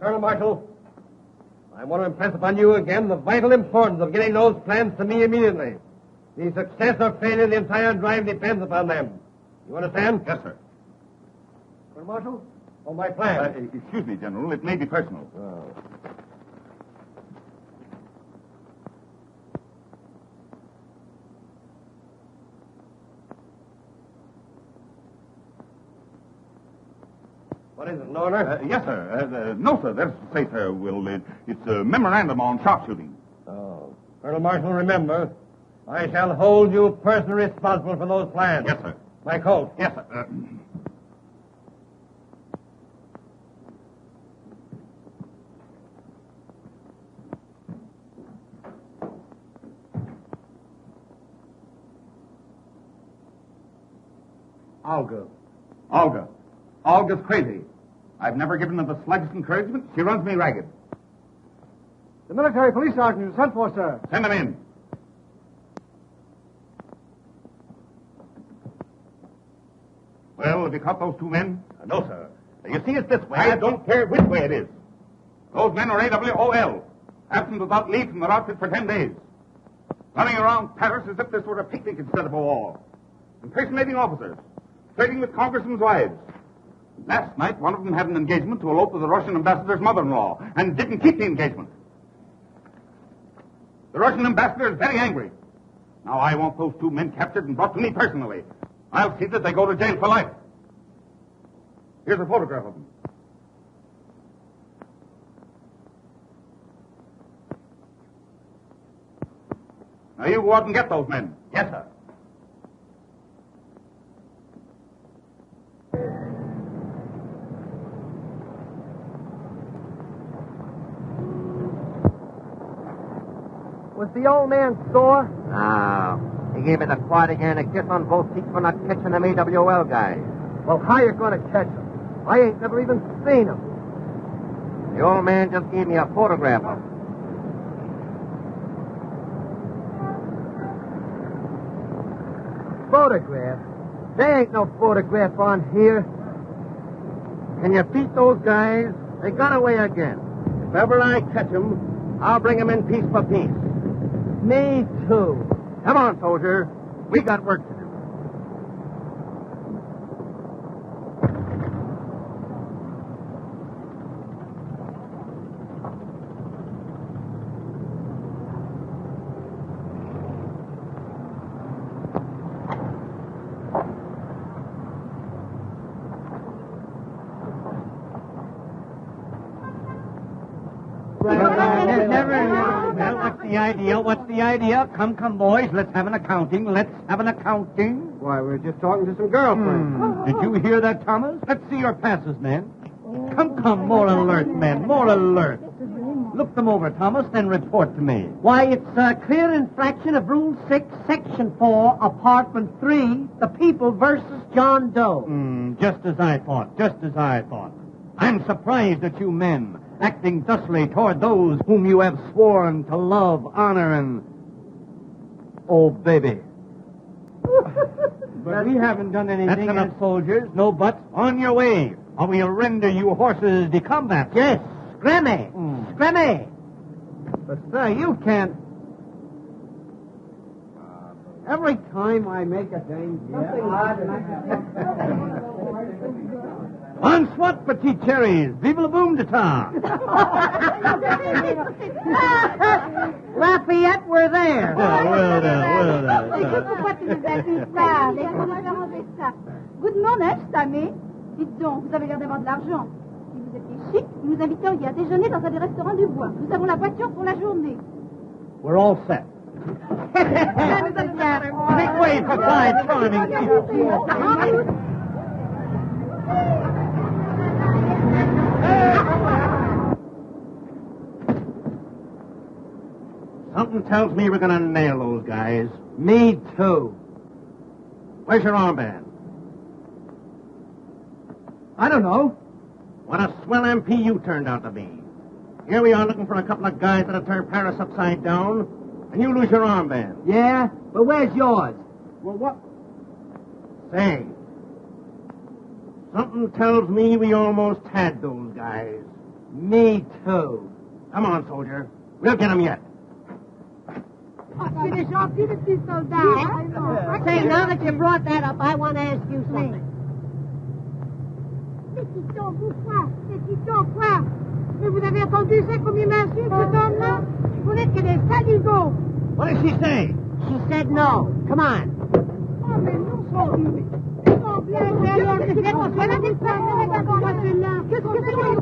Colonel Marshall, I want to impress upon you again the vital importance of getting those plans to me immediately. The success or failure of the entire drive depends upon them. You understand? Yes, sir. Colonel Marshall? Oh, my plan. Excuse me, General. It may be personal. Oh. What is it, an order? Yes, sir. No, sir. That's to say, sir, it's a memorandum on sharpshooting. Oh. Colonel Marshall, remember, I shall hold you personally responsible for those plans. Yes, sir. My coat. Yes, sir. Olga. Olga's crazy. I've never given her the slightest encouragement. She runs me ragged. The military police sergeant you sent for, sir. Send him in. Well, have you caught those two men? No, sir. You see, it's this way. I don't care which way it is. Those men are AWOL. Absent without leave from their outfit for 10 days. Running around Paris as if this were a picnic instead of a war. Impersonating officers. Flirting with congressmen's wives. Last night, one of them had an engagement to elope with the Russian ambassador's mother-in-law and didn't keep the engagement. The Russian ambassador is very angry. Now, I want those two men captured and brought to me personally. I'll see that they go to jail for life. Here's a photograph of them. Now, you go out and get those men. Yes, sir. Was the old man sore? No. He gave me the quad again a kiss on both cheeks for not catching them AWL guys. Well, how you going to catch him? I ain't never even seen him. The old man just gave me a photograph of him. Photograph? There ain't no photograph on here. Can you beat those guys? They got away again. If ever I catch them, I'll bring them in piece by piece. Me too. Come on, soldier. We got work to do. What's the idea? Come, boys. Let's have an accounting. Why, we're just talking to some girlfriends. Did you hear that, Thomas? Let's see your passes, men. Come, more alert, men, more alert. Look them over, Thomas, then report to me. Why, it's a clear infraction of Rule 6, Section 4, Apartment 3, the people versus John Doe. Just as I thought. I'm surprised at you men, acting thusly toward those whom you have sworn to love, honor, and... Oh, baby. But we haven't done anything. That's enough, soldiers. No buts. On your way, or we'll render you horses de combat. Yes, scrimmy. But, sir, you can't... Every time I make a dame... On swat, petite cherries. Vive le boom de ta. Lafayette, we're there. Well Vous demandez, Samé? Dites donc, vous avez l'air d'avoir de l'argent. Si vous étiez chic, nous nous inviteriez à déjeuner dans un des restaurants du bois. Nous avons la voiture pour la journée. We're all set. Make way for five charming people. Something tells me we're going to nail those guys. Me too. Where's your armband? I don't know. What a swell MP you turned out to be. Here we are looking for a couple of guys that'll turn Paris upside down, and you lose your armband. Yeah? But where's yours? Well, what? Say, something tells me we almost had those guys. Me too. Come on, soldier. We'll get them yet. C'est des gentils, les petits soldats. Say, now that you brought that up, I want to ask you something. Pétiton, quoi? Pétiton, quoi? Mais vous avez entendu ça comme il m'insulte, cet homme-là? Vous n'êtes que des saligots. What did she say? She said no. Come on. Oh, mais nous sommes... Oh, bien, alors, qu'est-ce qu'on fait? Qu'est-ce que c'est?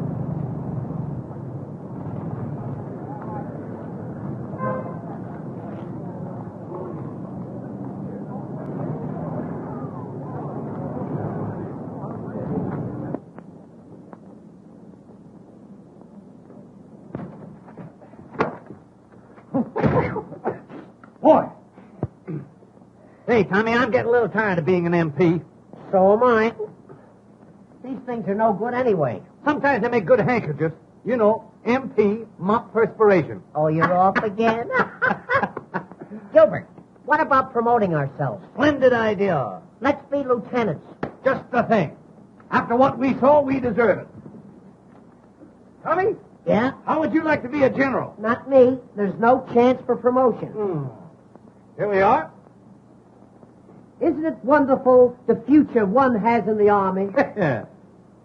Boy! Hey, Tommy, I'm getting a little tired of being an MP. So am I. These things are no good anyway. Sometimes they make good handkerchiefs. You know, MP, mop perspiration. Oh, you're off again? Gilbert, what about promoting ourselves? Splendid idea. Let's be lieutenants. Just the thing. After what we saw, we deserve it. Tommy, Yeah? how would you like to be a general? Not me. There's no chance for promotion. Here we are. Isn't it wonderful the future one has in the Army?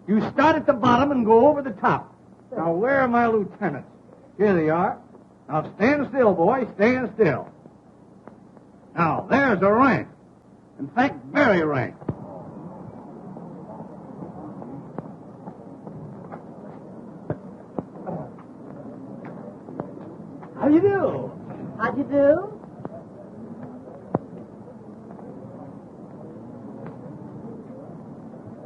You start at the bottom and go over the top. Now, where are my lieutenants? Here they are. Now, stand still, boy. Stand still. Now, there's a rank. In fact, very rank. How do you do? How'd you do?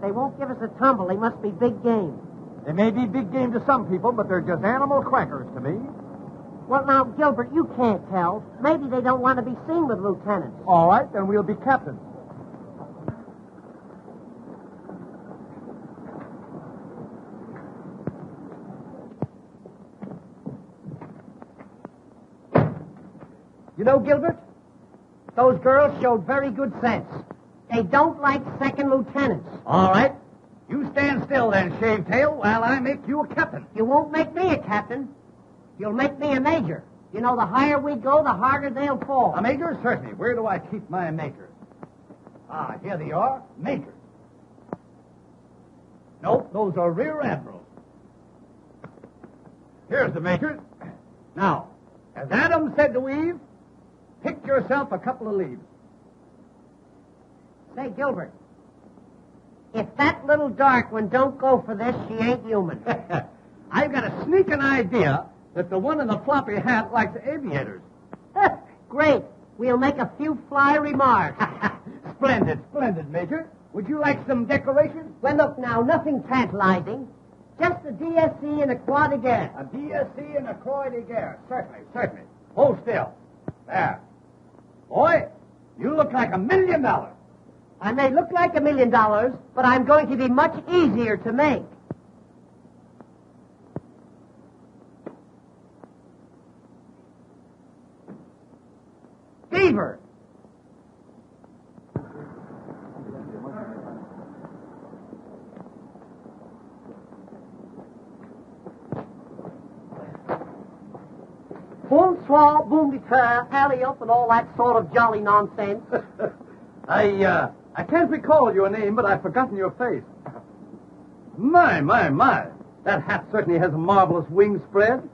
They won't give us a tumble. They must be big game. They may be big game to some people, but they're just animal crackers to me. Well, now, Gilbert, you can't tell. Maybe they don't want to be seen with lieutenants. All right, then we'll be captains. You know, Gilbert, those girls showed very good sense. They don't like second lieutenants. All right. You stand still then, Shavetail, while I make you a captain. You won't make me a captain. You'll make me a major. You know, the higher we go, the harder they'll fall. A major? Certainly. Where do I keep my majors? Ah, here they are. Majors. Nope, those are rear admirals. Here's the majors. Now, as Adam said to Eve, pick yourself a couple of leaves. Say, Gilbert, if that little dark one don't go for this, she ain't human. I've got a sneaking idea that the one in the floppy hat likes aviators. Great. We'll make a few fly remarks. Splendid, splendid, Major. Would you like some decorations? Well, look now, nothing tantalizing. Just a DSC and a Croix de Guerre. A DSC and a Croix de Guerre. Certainly, certainly. Hold still. There. Boy, you look like $1 million. I may look like $1 million, but I'm going to be much easier to make. Beaver. Bonsoir, boom de terre, alley up, and all that sort of jolly nonsense. I can't recall your name, but I've forgotten your face. My. That hat certainly has a marvelous wing spread.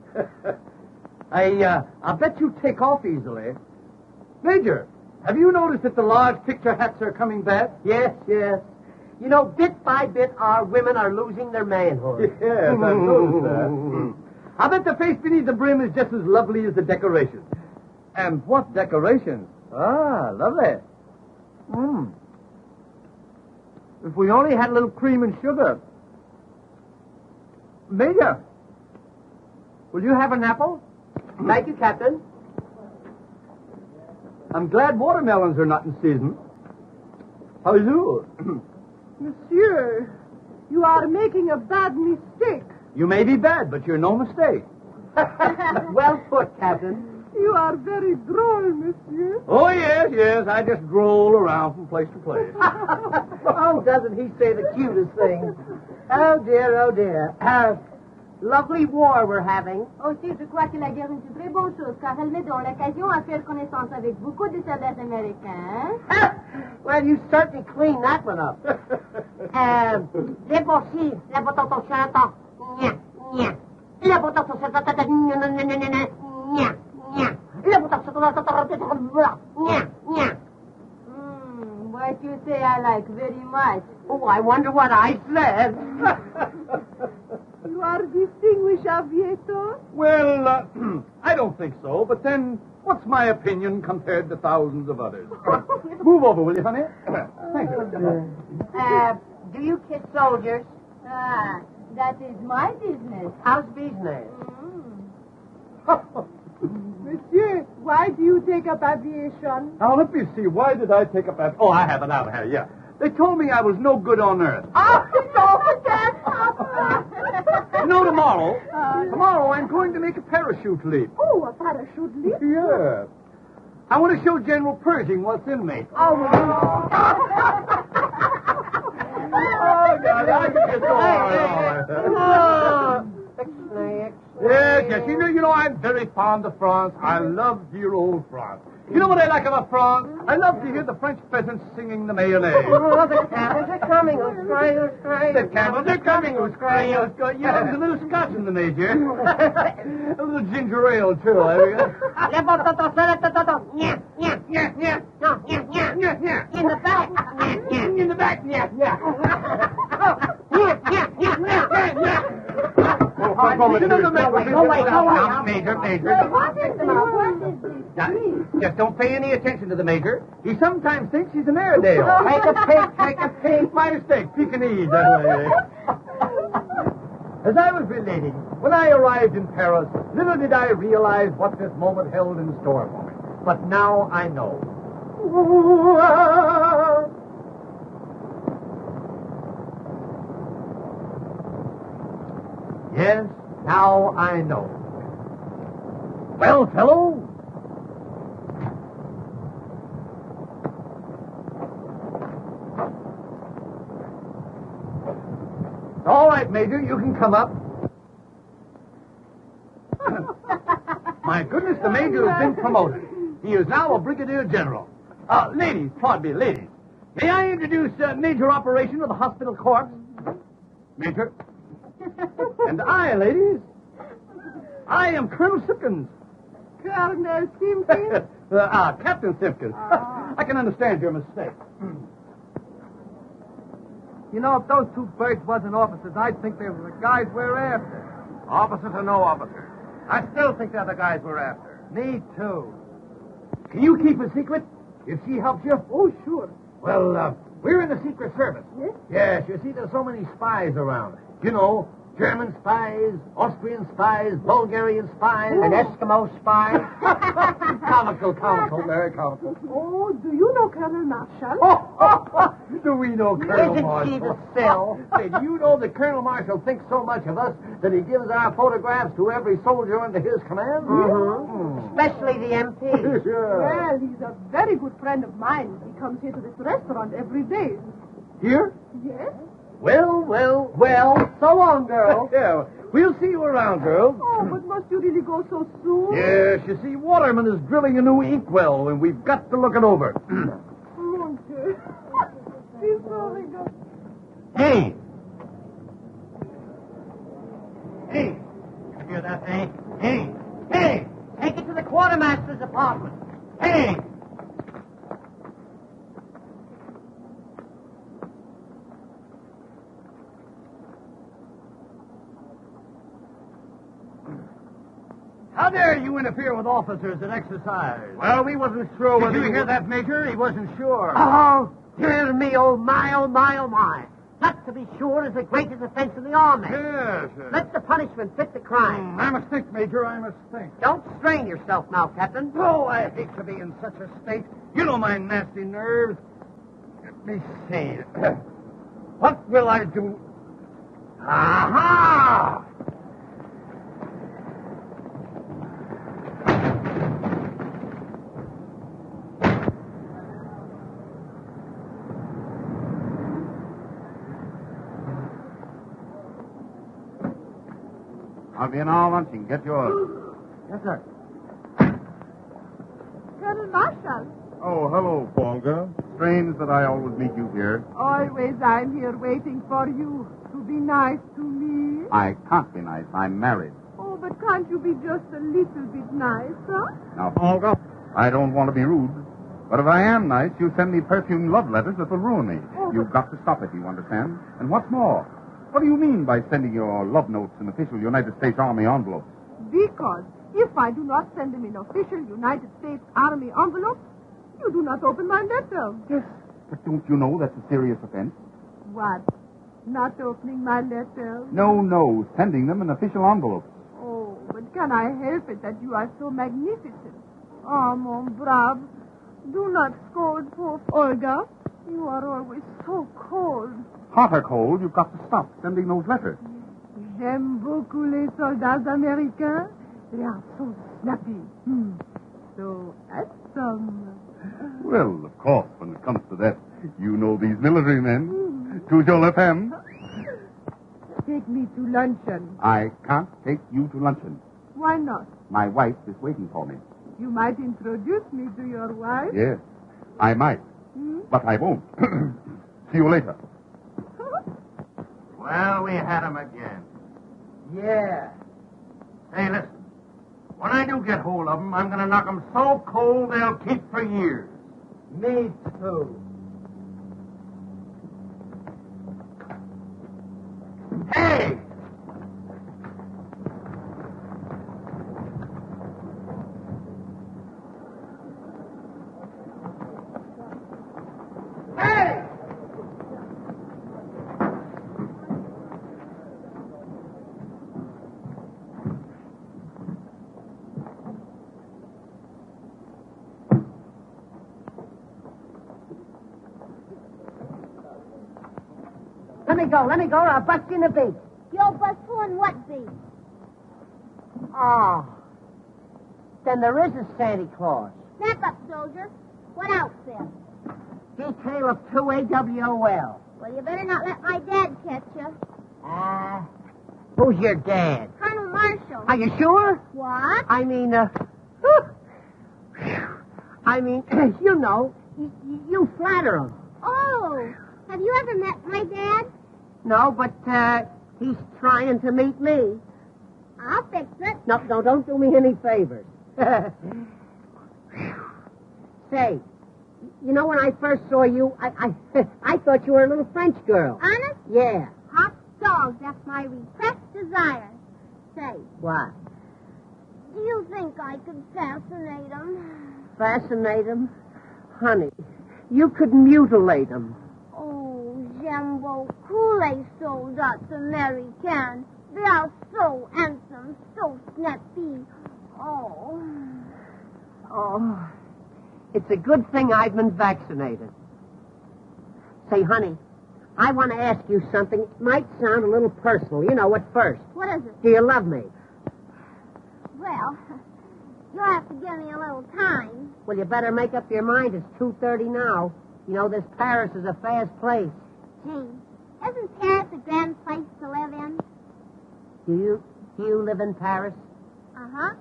I bet you take off easily. Major, have you noticed that the large picture hats are coming back? Yes. You know, bit by bit, our women are losing their manhood. Yes, I've noticed that. I bet the face beneath the brim is just as lovely as the decorations. And what decorations? Ah, lovely. If we only had a little cream and sugar. Major, will you have an apple? Thank you, Captain. I'm glad watermelons are not in season. How do you do? Monsieur, You are making a bad mistake. You may be bad, but you're no mistake. Well put, Captain. You are very droll, monsieur. Oh, yes. I just stroll around from place to place. Oh, doesn't he say the cutest things? Oh, dear. Lovely war we're having. Aussi, je crois que la guerre est une très bonne chose, car elle met dans l'occasion à faire connaissance avec beaucoup de soldats américains. Well, you certainly cleaned that one up. C'est possible. La bouton ton chantant. Nya. La bouton ton chantant. Nya. La bouton ton chantant. Nya. What you say I like very much. Oh, I wonder what I said. You are distinguished aviator. Well, I don't think so, but then what's my opinion compared to thousands of others? Move over, will you, honey? Thank you. Do you kiss soldiers? Ah, that is my business. How's business? Monsieur, why do you take up aviation? Now, let me see. Why did I take up that? Oh, I have it out here, yeah. They told me I was no good on Earth. Oh, don't forget, Papa. You know, tomorrow I'm going to make a parachute leap. Oh, a parachute leap? Yeah. I want to show General Pershing what's in me. Oh, God, I can just go on. Yes. You know, I'm very fond of France. I love dear old France. You know what I like about France? I love to hear the French peasants singing the mayonnaise. Oh, the camels are coming. Who's crying? The camels are coming. Who's crying? Yeah, there's a little scotch in the major. A little ginger ale, too. There we go. In the back. In the back, yeah. Major. What is this? Now, just don't pay any attention to the major. He sometimes thinks he's an Airedale. Take a peek. My mistake. Pekingese, that way. As I was relating, when I arrived in Paris, little did I realize what this moment held in store for me. But now I know. Yes, now I know. Well, fellow? All right, Major, you can come up. My goodness, the Major has been promoted. He is now a Brigadier General. Ladies, pardon me, ladies. May I introduce Major Operation of the Hospital Corps? Major. And I, ladies, I am Colonel Simpkins. Colonel Simpkins? Captain Simpkins. I can understand your mistake. You know, if those two birds wasn't officers, I'd think they were the guys we're after. Officers or no officers? I still think they're the guys we're after. Me, too. Can you keep a secret if she helps you? Oh, sure. Well, we're in the Secret Service. Yes? Yes, you see, there's so many spies around. You know, German spies, Austrian spies, Bulgarian spies. An Eskimo spy. Comical, very comical. Oh, do you know Colonel Marshall? Do we know Colonel Isn't she the Marshall? sill? Say, do you know that Colonel Marshall thinks so much of us that he gives our photographs to every soldier under his command? Especially the MP. Well, he's a very good friend of mine. He comes here to this restaurant every day. Here? Yes? Well. So long, girl. Yeah, we'll see you around, girl. Oh, but must you really go so soon? Yes, you see, Waterman is drilling a new inkwell, and we've got to look it over. Mon Dieu. He's so good. Hey! Hey! You hear that, eh? Hey! Take it to the quartermaster's apartment. Hey! How dare you interfere with officers at exercise? Well, we wasn't sure Did whether you hear that, Major? He wasn't sure. Oh, dear me, oh my. That, to be sure, is the greatest offense in the army. Yes. Let the punishment fit the crime. I must think, Major, I must think. Don't strain yourself now, Captain. Oh, I hate to be in such a state. You know my nasty nerves. Let me see. What will I do? Aha! I'll be in all luncheon. Get yours. Yes, sir. Colonel Marshall. Oh, hello, Polga. Strange that I always meet you here. Always I'm here waiting for you to be nice to me. I can't be nice. I'm married. Oh, but can't you be just a little bit nice, huh? Now, Polga, I don't want to be rude. But if I am nice, you send me perfumed love letters that will ruin me. Oh, You've got to stop it, you understand? And what's more, what do you mean by sending your love notes in official United States Army envelopes? Because if I do not send them in official United States Army envelopes, you do not open my letter. Yes. But don't you know that's a serious offense? What? Not opening my letter? No. Sending them in official envelopes. Oh, but can I help it that you are so magnificent? Oh, mon brave. Do not scold poor Olga. You are always so cold. Hot or cold, you've got to stop sending those letters. J'aime beaucoup les soldats américains. They are so snappy. So handsome. Well, of course, when it comes to that, you know these military men. Toujours la femme. Take me to luncheon. I can't take you to luncheon. Why not? My wife is waiting for me. You might introduce me to your wife. Yes, I might, but I won't. See you later. Well, we had him again. Yeah. Hey, listen. When I do get hold of them, I'm going to knock them so cold they'll keep for years. Me too. Hey! Hey! Let me go, or I'll bust you in the beak. You'll bust who and what beat? Oh. Then there is a Santa Claus. Snap up, soldier. What outfit? Detail of 2 AWOL. Well, you better not let my dad catch you. Who's your dad? Colonel Marshall. Are you sure? What? I mean, you know, you flatter him. Oh, have you ever met my dad? No, but, he's trying to meet me. I'll fix it. No, don't do me any favors. Say, you know, when I first saw you, I thought you were a little French girl. Honest? Yeah. Hot dogs, that's my repressed desire. Say, What? do you think I could fascinate him? Fascinate him? Honey, you could mutilate him. Oh, j'aime beaucoup les soldats américains. They are so handsome, so snappy. Oh. Oh, it's a good thing I've been vaccinated. Say, honey, I want to ask you something. It might sound a little personal. You know, at first. What is it? Do you love me? Well, you'll have to give me a little time. Well, you better make up your mind. It's 2:30 now. You know, this Paris is a fast place. Gee, isn't Paris a grand place to live in? Do you live in Paris? Uh-huh.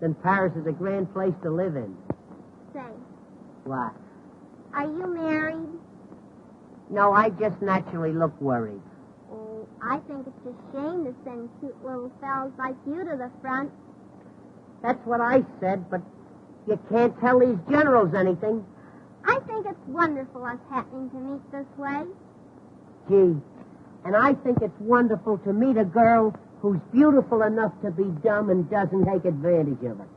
Then Paris is a grand place to live in. Say, What? are you married? No, I just naturally look worried. Oh, I think it's a shame to send cute little fellas like you to the front. That's what I said, but you can't tell these generals anything. I think it's wonderful us happening to meet this way. Gee, and I think it's wonderful to meet a girl who's beautiful enough to be dumb and doesn't take advantage of it.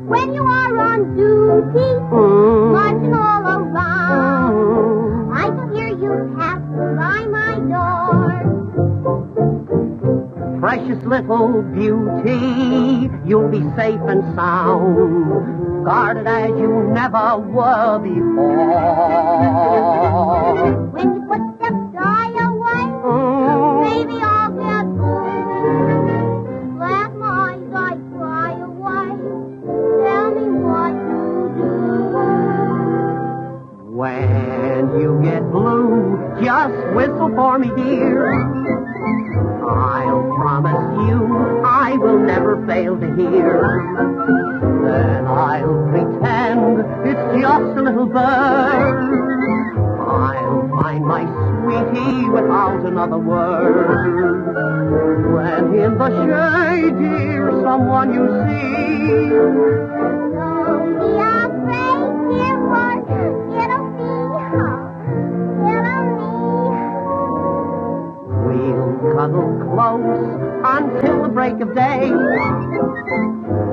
When you are on duty, marching all around, I can hear you pass by my door. Precious little beauty, you'll be safe and sound, guarded as you never were before. When your footsteps die away, maybe I'll get home. Let my eyes cry away. Tell me what to do. When you get blue, just whistle for me, dear. I'll promise you I will never fail to hear. Then I'll pretend it's just a little bird. I'll find my sweetie without another word. When in the shade, dear, someone you see. Don't be afraid, dear heart. It'll be We'll cuddle close until the break of day,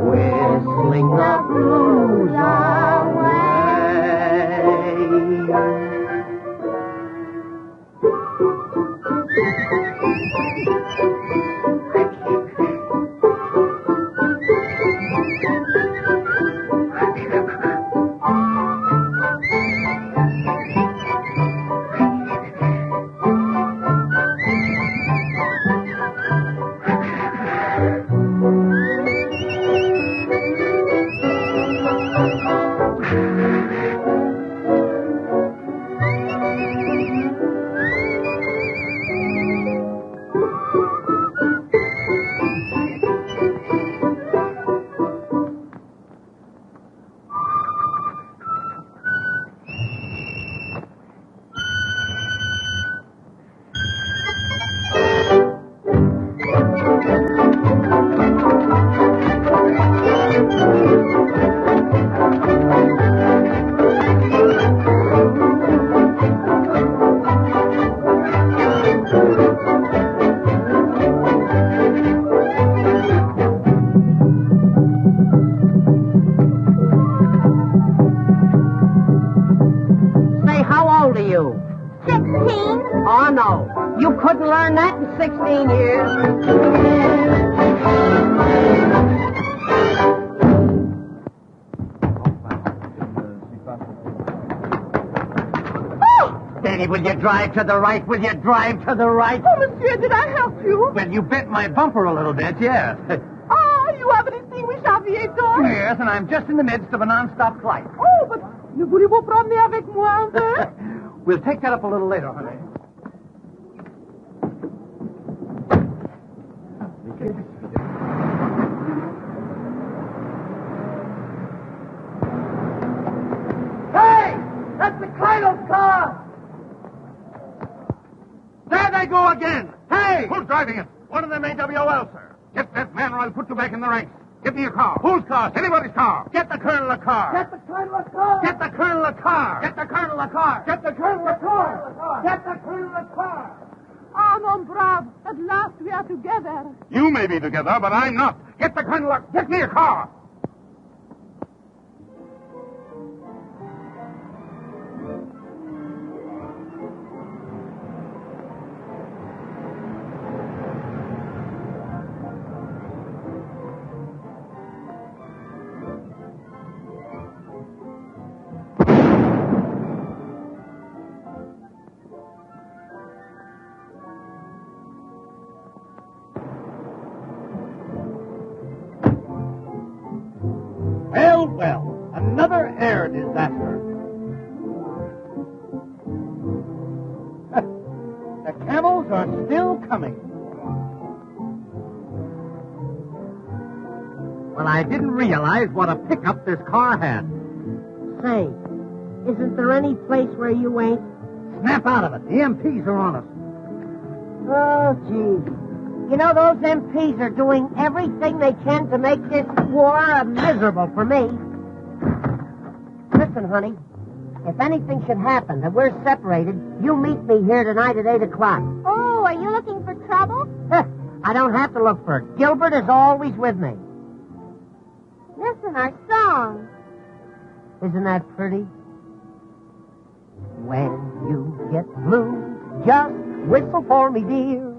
whistling the blues away. Oh, no. You couldn't learn that in 16 years. Danny, will you drive to the right? Will you drive to the right? Oh, monsieur, did I help you? Well, you bent my bumper a little bit, yes. Oh, you have an extinguished aviator? Yes, and I'm just in the midst of a non-stop flight. Oh, but ne voulez-vous promener avec moi un peu? We'll take that up a little later, honey. Hey! That's the Cradle's car! There they go again! Hey! Who's driving it? One of them AWOL, sir. Get that man or I'll put you back in the ranks. Give me a car. Whose car? Anybody's car. Get the colonel a car. Get the Colonel a car! Get the colonel a car. Get the Colonel a car! Get the colonel a car. Get the Colonel a car! Ah, mon brave. At last we are together. You may be together, but I'm not. Get the colonel. Get me a car. Well, another air disaster. The camels are still coming. Well, I didn't realize what a pickup this car had. Say, isn't there any place where you ain't? Snap out of it. The MPs are on us. Oh, gee. You know, those MPs are doing everything they can to make this war miserable for me. Listen, honey, if anything should happen that we're separated, you meet me here tonight at 8 o'clock. Oh, are you looking for trouble? I don't have to look for it. Gilbert is always with me. Listen, our song. Isn't that pretty? When you get blue, just whistle for me, dear.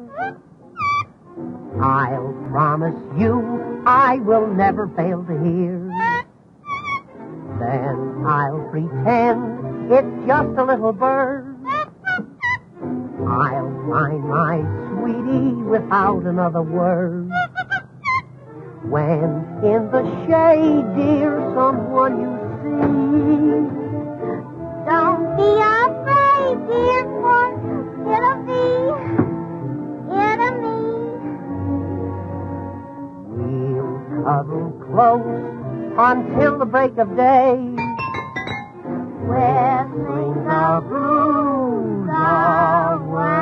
I'll promise you I will never fail to hear. Then I'll pretend it's just a little bird. I'll find my sweetie without another word. When in the shade, dear, someone you see, Don't be afraid, dear, for it'll me. we'll cuddle close until the break of day. Whistling the blues away.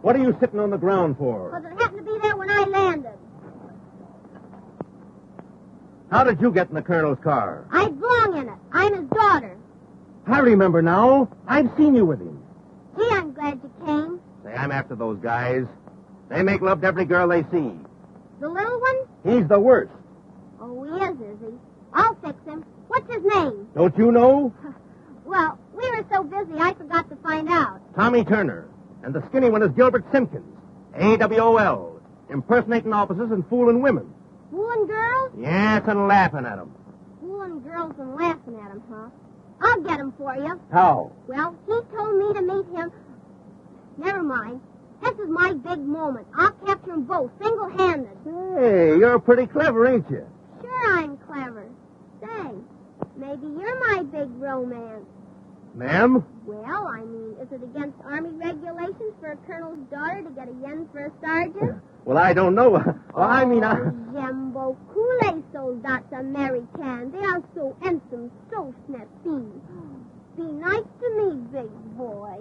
What are you sitting on the ground for? Because it happened to be there when I landed. How did you get in the colonel's car? I belong in it. I'm his daughter. I remember now. I've seen you with him. Gee, I'm glad you came. Say, I'm after those guys. They make love to every girl they see. The little one? He's the worst. Oh, he is he? I'll fix him. What's his name? Don't you know? Well, we were so busy I forgot to find out. Tommy Turner. And the skinny one is Gilbert Simpkins. AWOL. Impersonating officers and fooling women. Fooling girls? Yes, and laughing at them. Fooling girls and laughing at him, huh? I'll get him for you. How? Well, he told me to meet him. Never mind. This is my big moment. I'll capture them both, single-handed. Hey, you're pretty clever, ain't you? Sure I'm clever. Say, maybe you're my big romance. Ma'am? Well, I mean, is it against Army regulations for a colonel's daughter to get a yen for a sergeant? Well, I don't know. Well, I mean, J'aime beaucoup les soldats Americans. They are so handsome, so snappy. Be nice to me, big boy.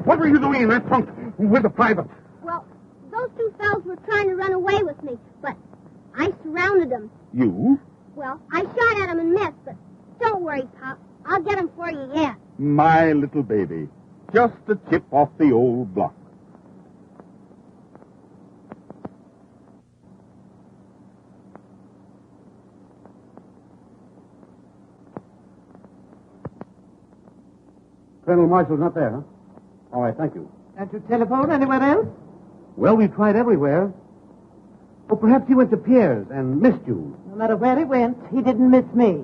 What were you doing in that trunk with the private? Well, those two fellows were trying to run away with me, but I surrounded them. You? Well, I shot at them and missed, but don't worry, Pop. I'll get them for you yet. My little baby. Just a chip off the old block. Colonel Marshall's not there, huh? All right, thank you. Can't you telephone anywhere else? Well, we've tried everywhere. Oh, perhaps he went to Pierre's and missed you. No matter where he went, he didn't miss me.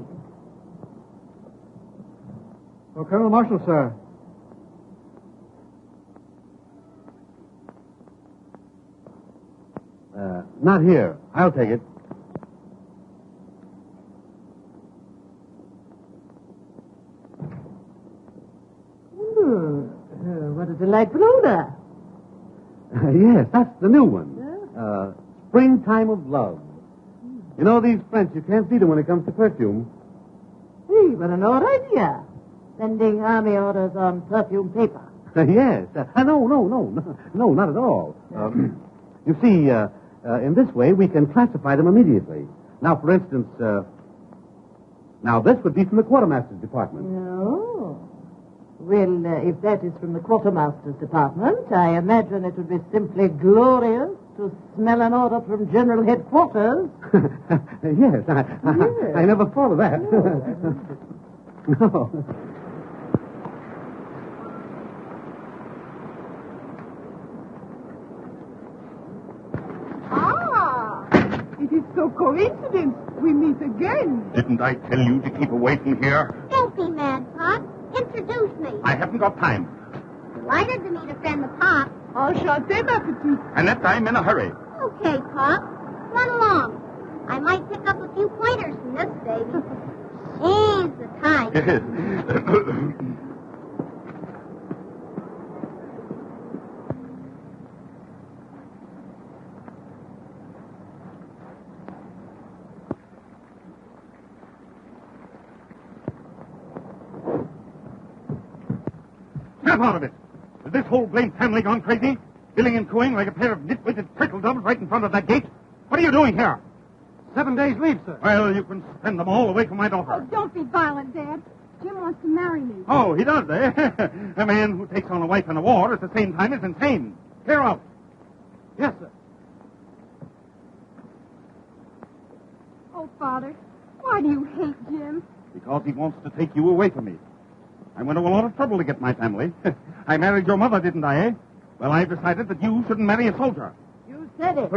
Oh, Colonel Marshall, sir. Not here. I'll take it. What a delightful odor. Yes, that's the new one. Springtime of Love. You know, these French, you can't beat them when it comes to perfume. Hey, what an odd idea. Sending army orders on perfume paper. Yes. No, not at all. You see, in this way, we can classify them immediately. Now, for instance, Now, this would be from the quartermaster's department. Oh. Well, if that is from the quartermaster's department, I imagine it would be simply glorious to smell an order from General Headquarters. Yes, I never thought of that. No. It is so coincidence we meet again. Didn't I tell you to keep away from here? Don't be mad, Pop. Introduce me. I haven't got time. Delighted to meet a friend of Pop. Enchanté, ma petite. Annette, I'm in a hurry. Okay, Pop. Run along. I might pick up a few pointers from this baby. She's the type. Snap out of it. Is this whole blamed family gone crazy? Billing and cooing like a pair of nitwitted turtle doves right in front of that gate? What are you doing here? 7 days leave, sir. Well, you can spend them all away from my Oh, daughter. don't be violent, Dad. Jim wants to marry me. Oh, he does, eh? A man who takes on a wife in a war at the same time is insane. Clear out. Yes, sir. Oh, Father, why do you hate Jim? Because he wants to take you away from me. I went to a lot of trouble to get my family. I married your mother, didn't I, eh? Well, I've decided that you shouldn't marry a soldier. You said it.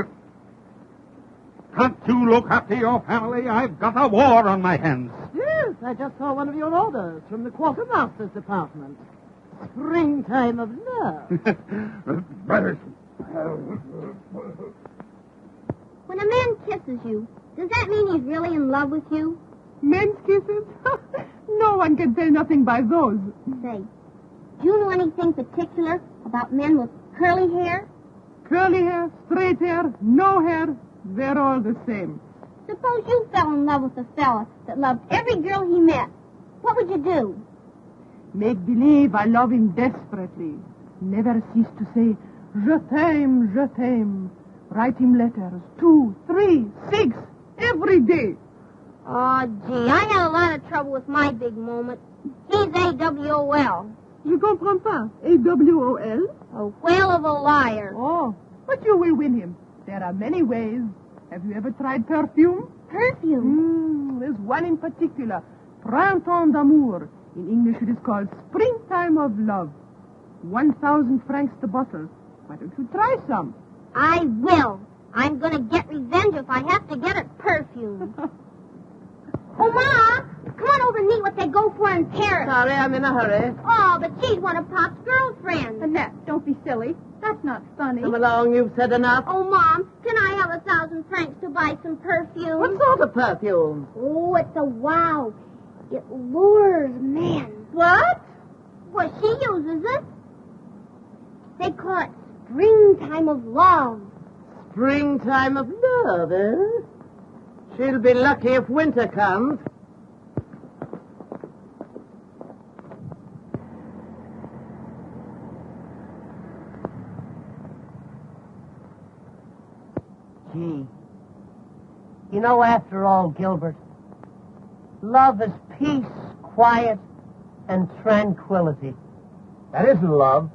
Can't you look after your family? I've got a war on my hands. Yes, I just saw one of your orders from the quartermaster's department. Springtime of love. Brothers. When a man kisses you, does that mean he's really in love with you? Men's kisses? No one can tell nothing by those. Say, do you know anything particular about men with curly hair? Curly hair, straight hair, no hair, they're all the same. Suppose you fell in love with a fella that loved every girl he met. What would you do? Make believe I love him desperately. Never cease to say, je t'aime, je t'aime. Write him letters, 2, 3, 6, every day. Oh, gee, I had a lot of trouble with my big moment. He's AWOL. Je comprends pas. AWOL? A whale of a liar. Oh, but you will win him. There are many ways. Have you ever tried perfume? Perfume? There's one in particular. Printemps d'amour. In English it is called Springtime of Love. 1,000 francs the bottle. Why don't you try some? I will. I'm going to get revenge if I have to get it perfume. Oh, Ma, come on over and meet what they go for in Paris. Sorry, I'm in a hurry. Oh, but she's one of Pop's girlfriends. Annette, don't be silly. That's not funny. Come along, you've said enough. Oh, Mom, can I have 1,000 francs to buy some perfume? What sort of perfume? Oh, it's a wow. It lures men. What? Well, she uses it. They call it Springtime of Love. Springtime of love, eh? She'll be lucky if winter comes. Gee. You know, after all, Gilbert, love is peace, quiet, and tranquility. That isn't love.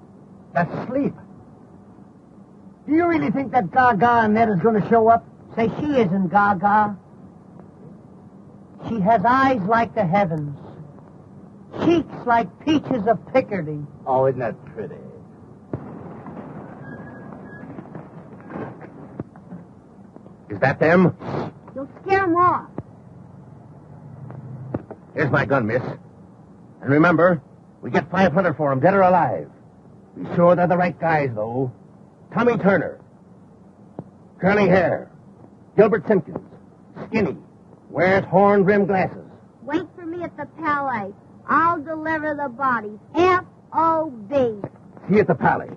That's sleep. Do you really think that Gaga Annette is going to show up? Say she isn't Gaga. She has eyes like the heavens, cheeks like peaches of Picardy. Oh, isn't that pretty? Is that them? You'll scare 'em off. Here's my gun, miss. And remember, we get 500 for 'em, dead or alive. Be sure they're the right guys, though. Tommy Turner. Curly hair. Gilbert Simpkins. Skinny. Wears horn-rimmed glasses. Wait for me at the Palais. I'll deliver the bodies. F.O.B. See you at the Palais.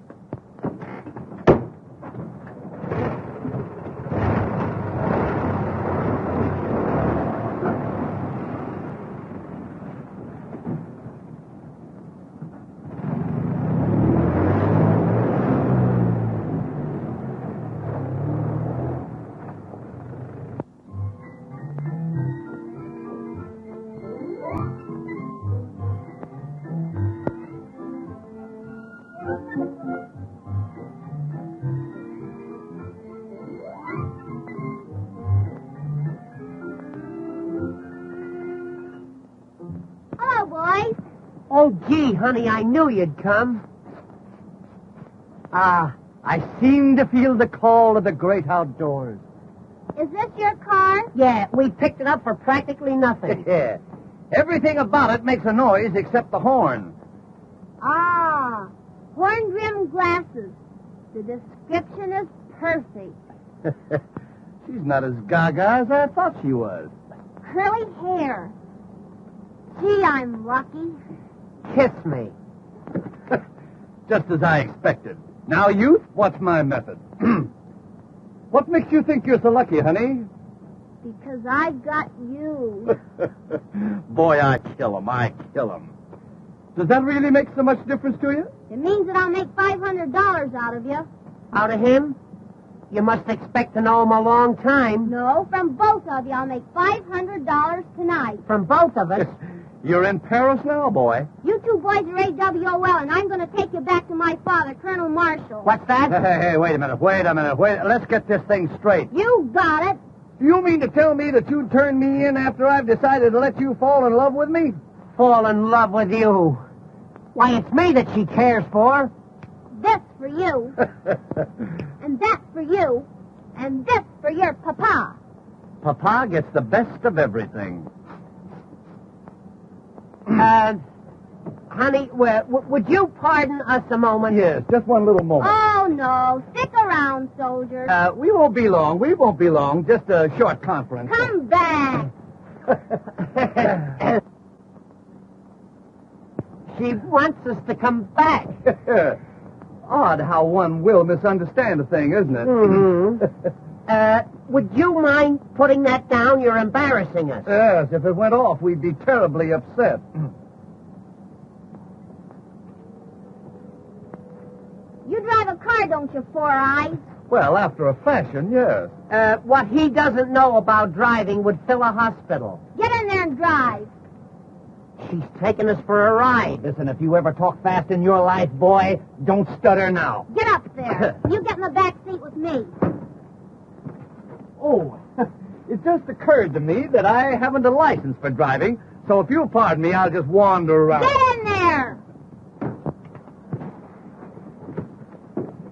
Oh, gee, honey, I knew you'd come. I seem to feel the call of the great outdoors. Is this your car? Yeah, we picked it up for practically nothing. Yeah. Everything about it makes a noise except the horn. Ah, horn-rimmed glasses. The description is perfect. She's not as gaga as I thought she was. Curly hair. Gee, I'm lucky. Kiss me. Just as I expected. Now, youth, what's my method? What makes you think you're so lucky, honey? Because I got you. Boy, I kill him. Does that really make so much difference to you? It means that I'll make $500 out of you. Out of him? You must expect to know him a long time. No, from both of you, I'll make $500 tonight. From both of us. You're in Paris now, boy. You two boys are AWOL, and I'm going to take you back to my father, Colonel Marshall. What's that? Hey, wait a minute. Let's get this thing straight. You got it. Do you mean to tell me that you'd turn me in after I've decided to let you fall in love with me? Fall in love with you. Why, it's me that she cares for. This for you. And that for you. And this for your papa. Papa gets the best of everything. Honey, would you pardon us a moment? Yes, just one little moment. Oh, no. Stick around, soldiers. We won't be long. Just a short conference. Come back. She wants us to come back. Odd how one will misunderstand a thing, isn't it? Mm-hmm. Would you mind putting that down? You're embarrassing us. Yes, if it went off, we'd be terribly upset. You drive a car, don't you, Four Eyes? Well, after a fashion, yes. What he doesn't know about driving would fill a hospital. Get in there and drive. She's taking us for a ride. Listen, if you ever talk fast in your life, boy, don't stutter now. Get up there. You get in the back seat with me. Oh, it just occurred to me that I haven't a license for driving, so if you'll pardon me, I'll just wander around. Get in there.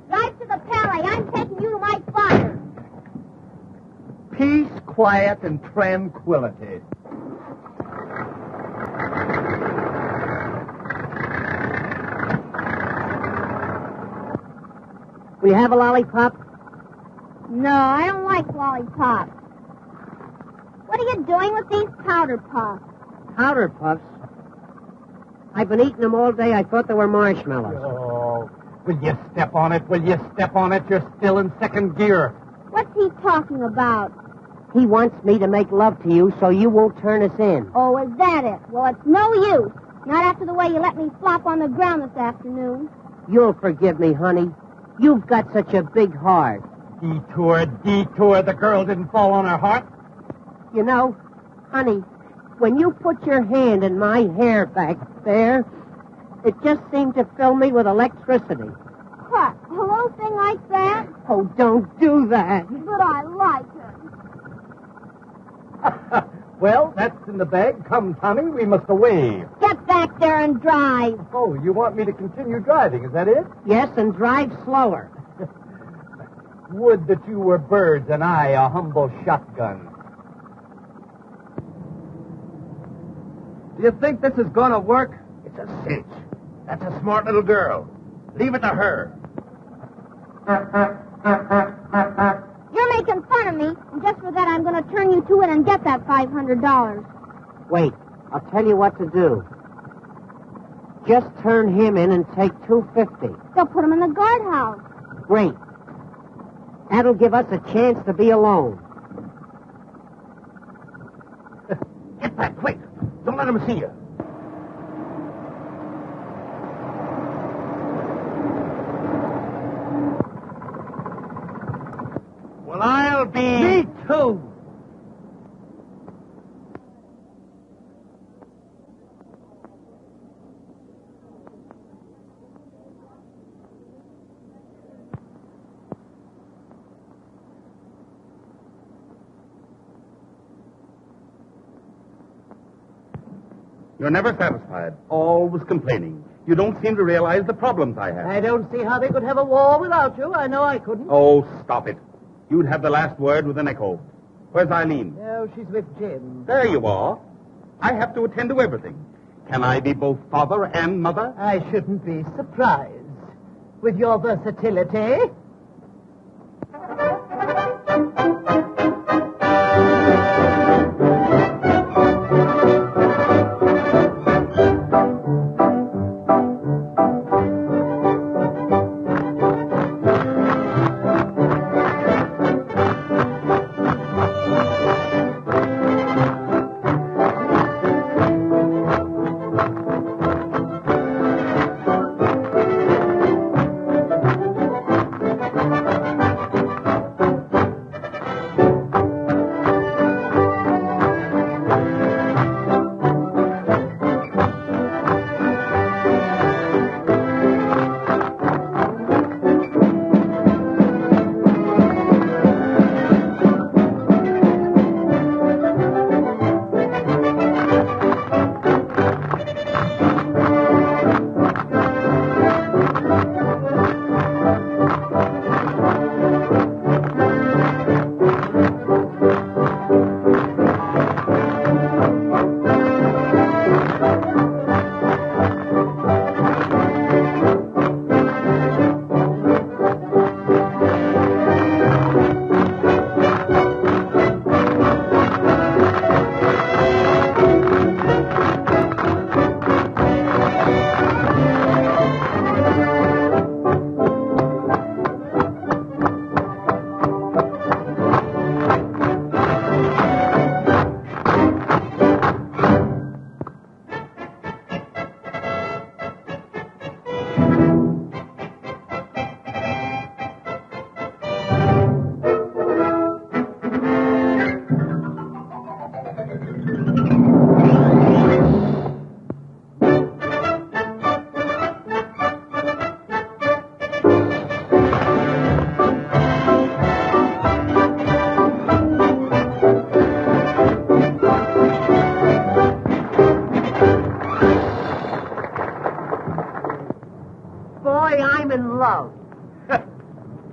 Drive to the Palais. I'm taking you to my father. Peace, quiet, and tranquility. Will you have a lollipop? No, I don't like lollipops. What are you doing with these powder puffs? Powder puffs? I've been eating them all day. I thought they were marshmallows. Oh, will you step on it? You're still in second gear. What's he talking about? He wants me to make love to you so you won't turn us in. Oh, is that it? Well, it's no use. Not after the way you let me flop on the ground this afternoon. You'll forgive me, honey. You've got such a big heart. Detour. The girl didn't fall on her heart. You know, honey, when you put your hand in my hair back there, it just seemed to fill me with electricity. What, a little thing like that? Oh, don't do that. But I like it. Well, that's in the bag. Come, Tommy, we must away. Get back there and drive. Oh, you want me to continue driving, is that it? Yes, and drive slower. Would that you were birds and I a humble shotgun. Do you think this is going to work? It's a cinch. That's a smart little girl. Leave it to her. You're making fun of me, and just for that I'm going to turn you to it and get that $500. Wait, I'll tell you what to do. Just turn him in and take $250. They'll put him in the guardhouse. Great. That'll give us a chance to be alone. Get back, quick. Don't let him see you. Well, I'll be... Me too. You're never satisfied, always complaining. You don't seem to realize the problems I have. I don't see how they could have a war without you. I know I couldn't. Oh, stop it. You'd have the last word with an echo. Where's Eileen? No, she's with Jim. There you are. I have to attend to everything. Can I be both father and mother? I shouldn't be surprised. With your versatility.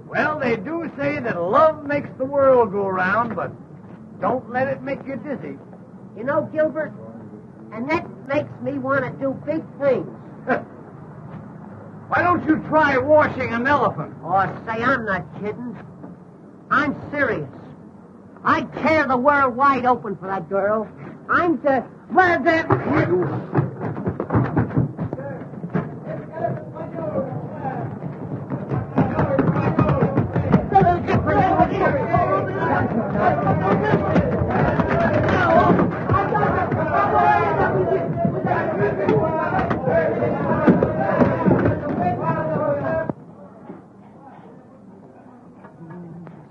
Well, they do say that love makes the world go round, but don't let it make you dizzy. You know, Gilbert, and that makes me want to do big things. Why don't you try washing an elephant? Oh, say, I'm not kidding. I'm serious. I'd tear the world wide open for that girl. I'm the... Well, the...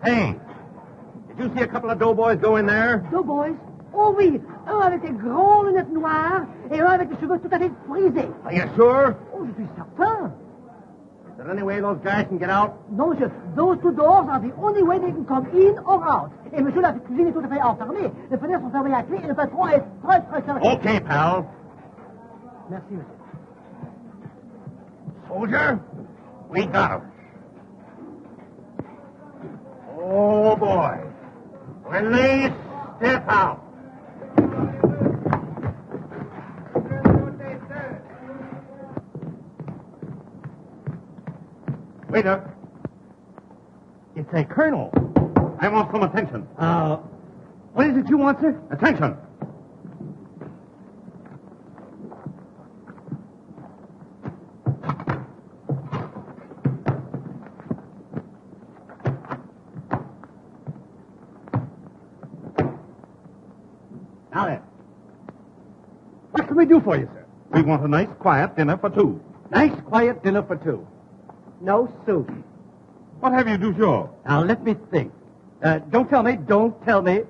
Hey, did you see a couple of doughboys go in there? Doughboys? Oh oui, un avec des grands lunettes noires et un avec les cheveux tout à fait frisés. Are you sure? Oh, je suis certain. Is there any way those guys can get out? Non, monsieur, those two doors are the only way they can come in or out. Et monsieur, la cuisine est tout à fait enfermée. Les fenêtres sont fermées à clé et le patron est très sérieux. Okay, pal. Merci, monsieur. Soldier, we got him. Oh, boy. When they step out. Waiter. It's a colonel. I want some attention. What is it you want, sir? Attention. Now then. What can we do for you, sir? We want a nice, quiet dinner for two. Nice, quiet dinner for two. No soup. What have you du jour? Now, let me think. Don't tell me.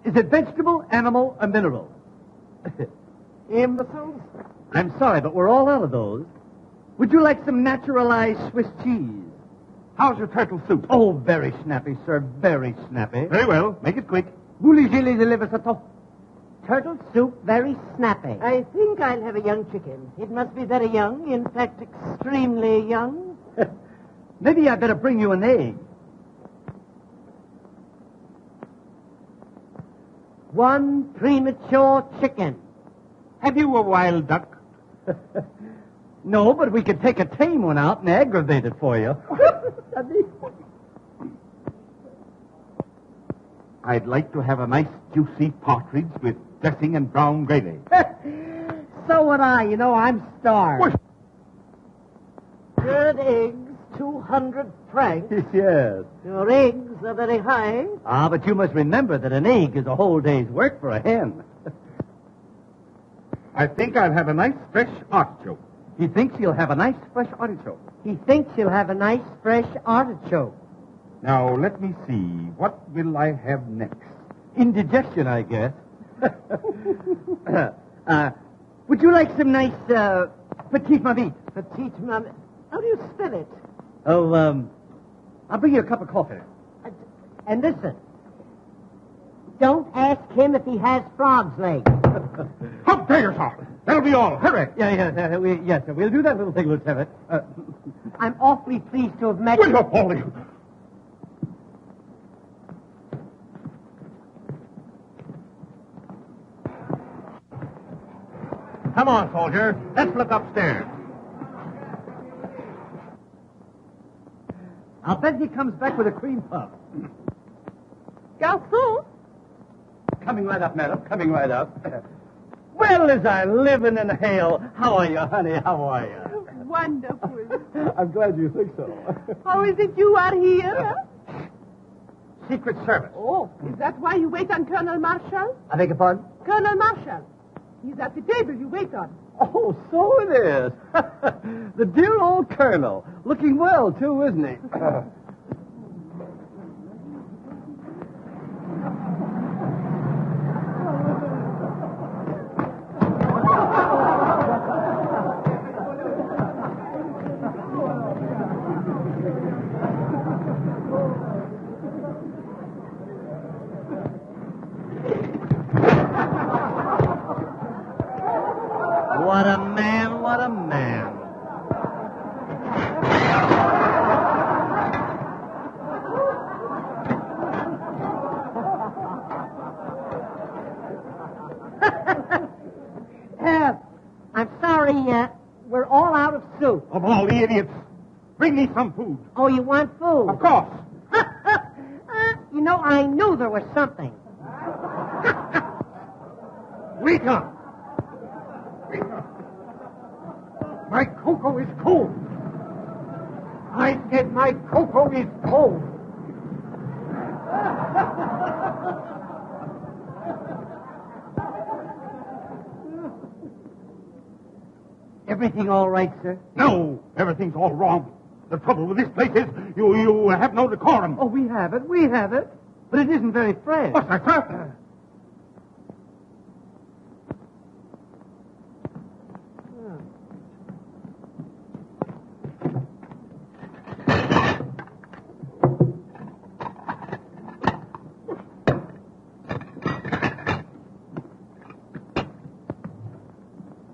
Is it vegetable, animal, or mineral? Imbeciles? I'm sorry, but we're all out of those. Would you like some naturalized Swiss cheese? How's your turtle soup? Oh, very snappy, sir. Very snappy. Very well. Make it quick. Voulez-vous les levassatons? turtle soup very snappy. I think I'll have a young chicken. It must be very young, in fact, extremely young. Maybe I'd better bring you an egg. One premature chicken. Have you a wild duck? No, but we could take a tame one out and aggravate it for you. I'd like to have a nice juicy partridge with dressing and brown gravy. So would I. You know, I'm starved. Good eggs, 200 francs. Yes. Your eggs are very high. Ah, but you must remember that an egg is a whole day's work for a hen. I think I'll have a nice fresh artichoke. He thinks he'll have a nice fresh artichoke. He thinks he'll have a nice fresh artichoke. Now, let me see. What will I have next? Indigestion, I guess. Would you like some nice, petite mamite? Petite maman. How do you spell it? Oh, I'll bring you a cup of coffee. And listen, don't ask him if he has frog's legs. How dare you, sir? That'll be all. Hurry. Yes, sir. We'll do that little thing, Lieutenant. I'm awfully pleased to have met Wait you. up, all of you. Come on, soldier. Let's look upstairs. I'll bet he comes back with a cream puff. Garçon? Coming right up, madam. Coming right up. Well, as I live and inhale. How are you, honey? How are you? Wonderful. I'm glad you think so. How is it you are here? Secret Service. Oh, is that why you wait on Colonel Marshall? I beg your pardon? Colonel Marshall. He's at the table you wait on. Oh, so it is. The dear old colonel. Looking well, too, isn't he? What a man, what a man. I'm sorry, we're all out of soup. Of all the idiots. Bring me some food. Oh, you want food? Of course. You know, I knew there was something. Rita! Rita! My cocoa is cold. I said my cocoa is cold. Everything all right, sir? No, everything's all wrong. The trouble with this place is you have no decorum. Oh, we have it. But it isn't very fresh. What's that, sir?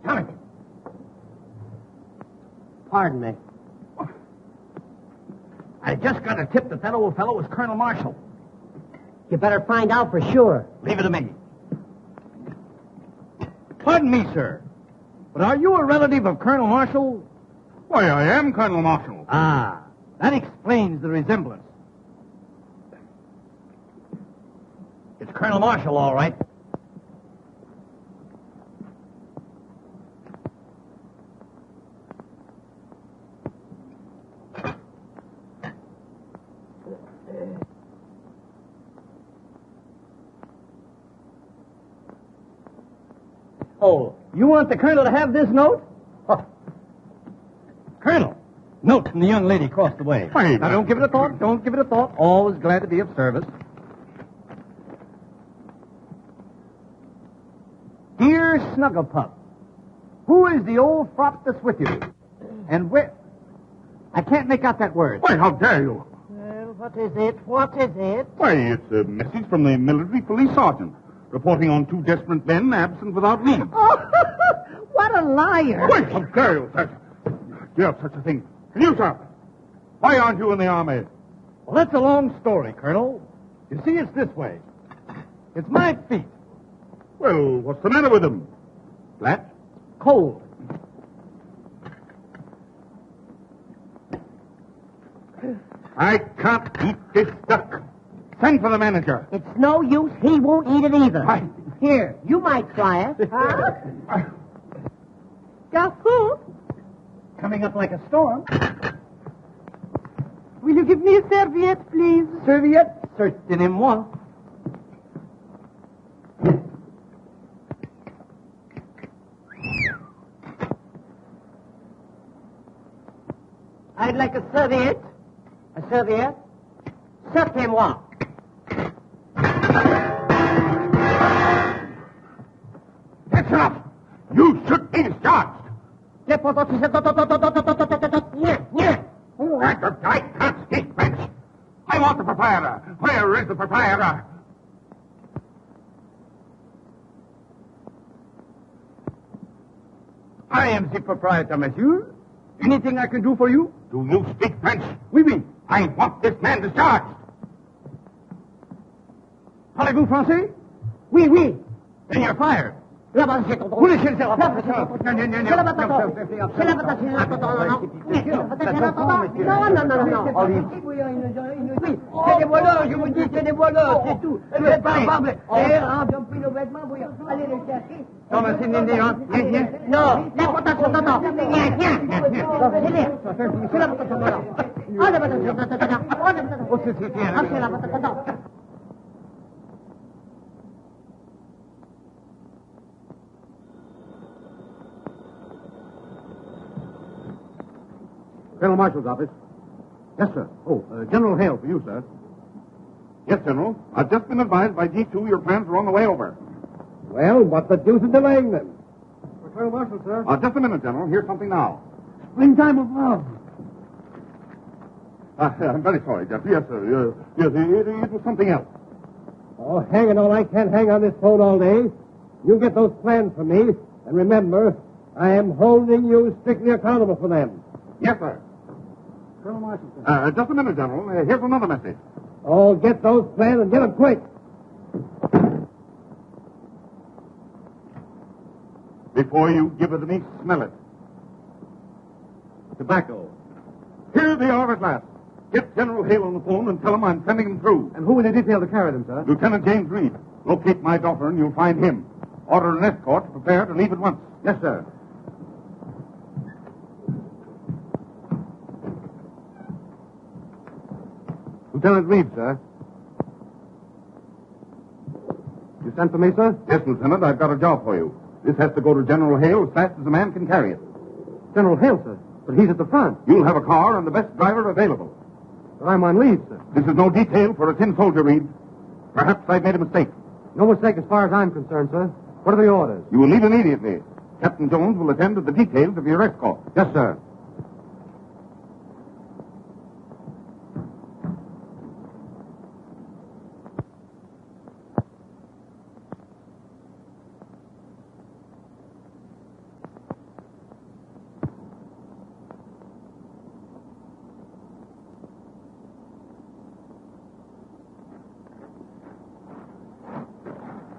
Tommy. Pardon me. I just got a tip that old fellow was Colonel Marshall. You better find out for sure. Leave it to me. Pardon me, sir. But are you a relative of Colonel Marshall? Why, I am Colonel Marshall. Ah, that explains the resemblance. It's Colonel Marshall, all right. Oh, you want the colonel to have this note? Oh. Colonel, note from the young lady across the way. Hey, Now, don't give it a thought. Always glad to be of service. Dear Snugglepup, who is the old fop that's with you? And where... I can't make out that word. Why, how dare you? Well, what is it? What is it? Why, it's a message from the military police sergeant. reporting on 2 desperate men absent without leave. Oh, what a liar. Wait, how dare you, sir? You have such a thing. And you, sir? Why aren't you in the army? Well, that's a long story, Colonel. You see, it's this way. It's my feet. Well, what's the matter with them? Flat? Cold. I can't eat this duck. Send for the manager. It's no use. He won't eat it either. Why? Here, you might try it. Garçon, Coming up like a storm. will you give me a serviette, please? Serviette? Certainement. I'd like a serviette. A serviette? Servez-moi. That's enough. You should be discharged. Yeah. I can't speak French. I want the proprietor. Where is the proprietor? I am the proprietor, monsieur. Anything I can do for you? Do you speak French? Oui, oui. I want this man discharged. Parlez-vous français? Oui, oui. Then you're fired. Là-bas, c'est ton Vous laissez le faire. C'est la patate. C'est la patate. C'est la patate. Non, non, non, non. Oui, c'est des voleurs, je vous dis, c'est des voleurs, c'est tout. Vous êtes pas capables. Ils ont pris nos vêtements, vous allez les chercher. Non, mais c'est une Non, la patate, c'est la patate. Ah, la patate, c'est la patate. Colonel Marshal's office. Yes, sir. Oh, General Hale for you, sir. Yes, General. I've just been advised by G2 your plans are on the way over. Well, what the deuce is delaying them? Colonel Marshal, sir. Just a minute, General. Here's something now. Springtime of love. I'm very sorry, Jeff. Yes, sir. Yes, it was something else. Oh, hang it all. I can't hang on this phone all day. You get those plans for me. And remember, I am holding you strictly accountable for them. Yes, sir. Colonel Marshal, sir. Just a minute, General. Here's another message. Oh, get those plans and get them quick. Before you give it to me, smell it. Tobacco. Here they are at last. Get General Hale on the phone and tell him I'm sending him through. And who will they detail to carry them, sir? Lieutenant James Reed. Locate my daughter and you'll find him. Order an escort to prepare to leave at once. Yes, sir. Lieutenant Reed, sir. You sent for me, sir? Yes, Lieutenant, I've got a job for you. This has to go to General Hale as fast as a man can carry it. General Hale, sir. But he's at the front. You'll have a car and the best driver available. But I'm on leave, sir. This is no detail for a tin soldier, Reed. Perhaps I've made a mistake. No mistake as far as I'm concerned, sir. What are the orders? You will leave immediately. Captain Jones will attend to the details of your escort. Yes, sir.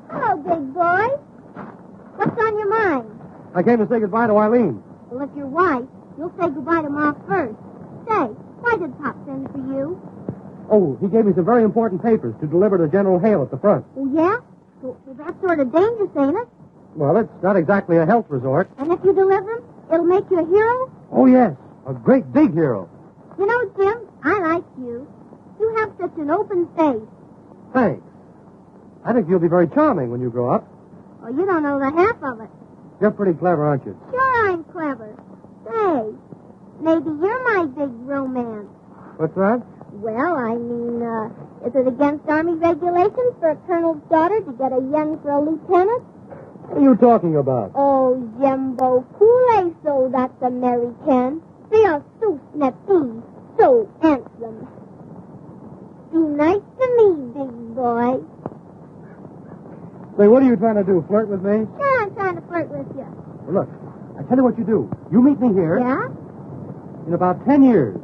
Hello, big boy. What's on your mind? I came to say goodbye to Eileen. Well, if you're white, you'll say goodbye to Ma first. Say, why did Pop send for you? Oh, he gave me some very important papers to deliver to General Hale at the front. Oh, yeah? Well, that's sort of dangerous, ain't it? Well, it's not exactly a health resort. And if you deliver them, it'll make you a hero? Oh, yes. A great big hero. You know, Jim, I like you. You have such an open face. Thanks. I think you'll be very charming when you grow up. Oh, you don't know the half of it. You're pretty clever, aren't you? Sure, I'm clever. Say, maybe you're my big romance. What's that? Well, I mean, is it against Army regulations for a colonel's daughter to get a yen for a lieutenant? What are you talking about? Oh, Jimbo, cool so that's American. They are so snappy, so handsome. Be nice to me, big boy. Say, what are you trying to do, flirt with me? Sure, I'm trying to flirt with you. Well, look, I tell you what you do. You meet me here Yeah? in about 10 years.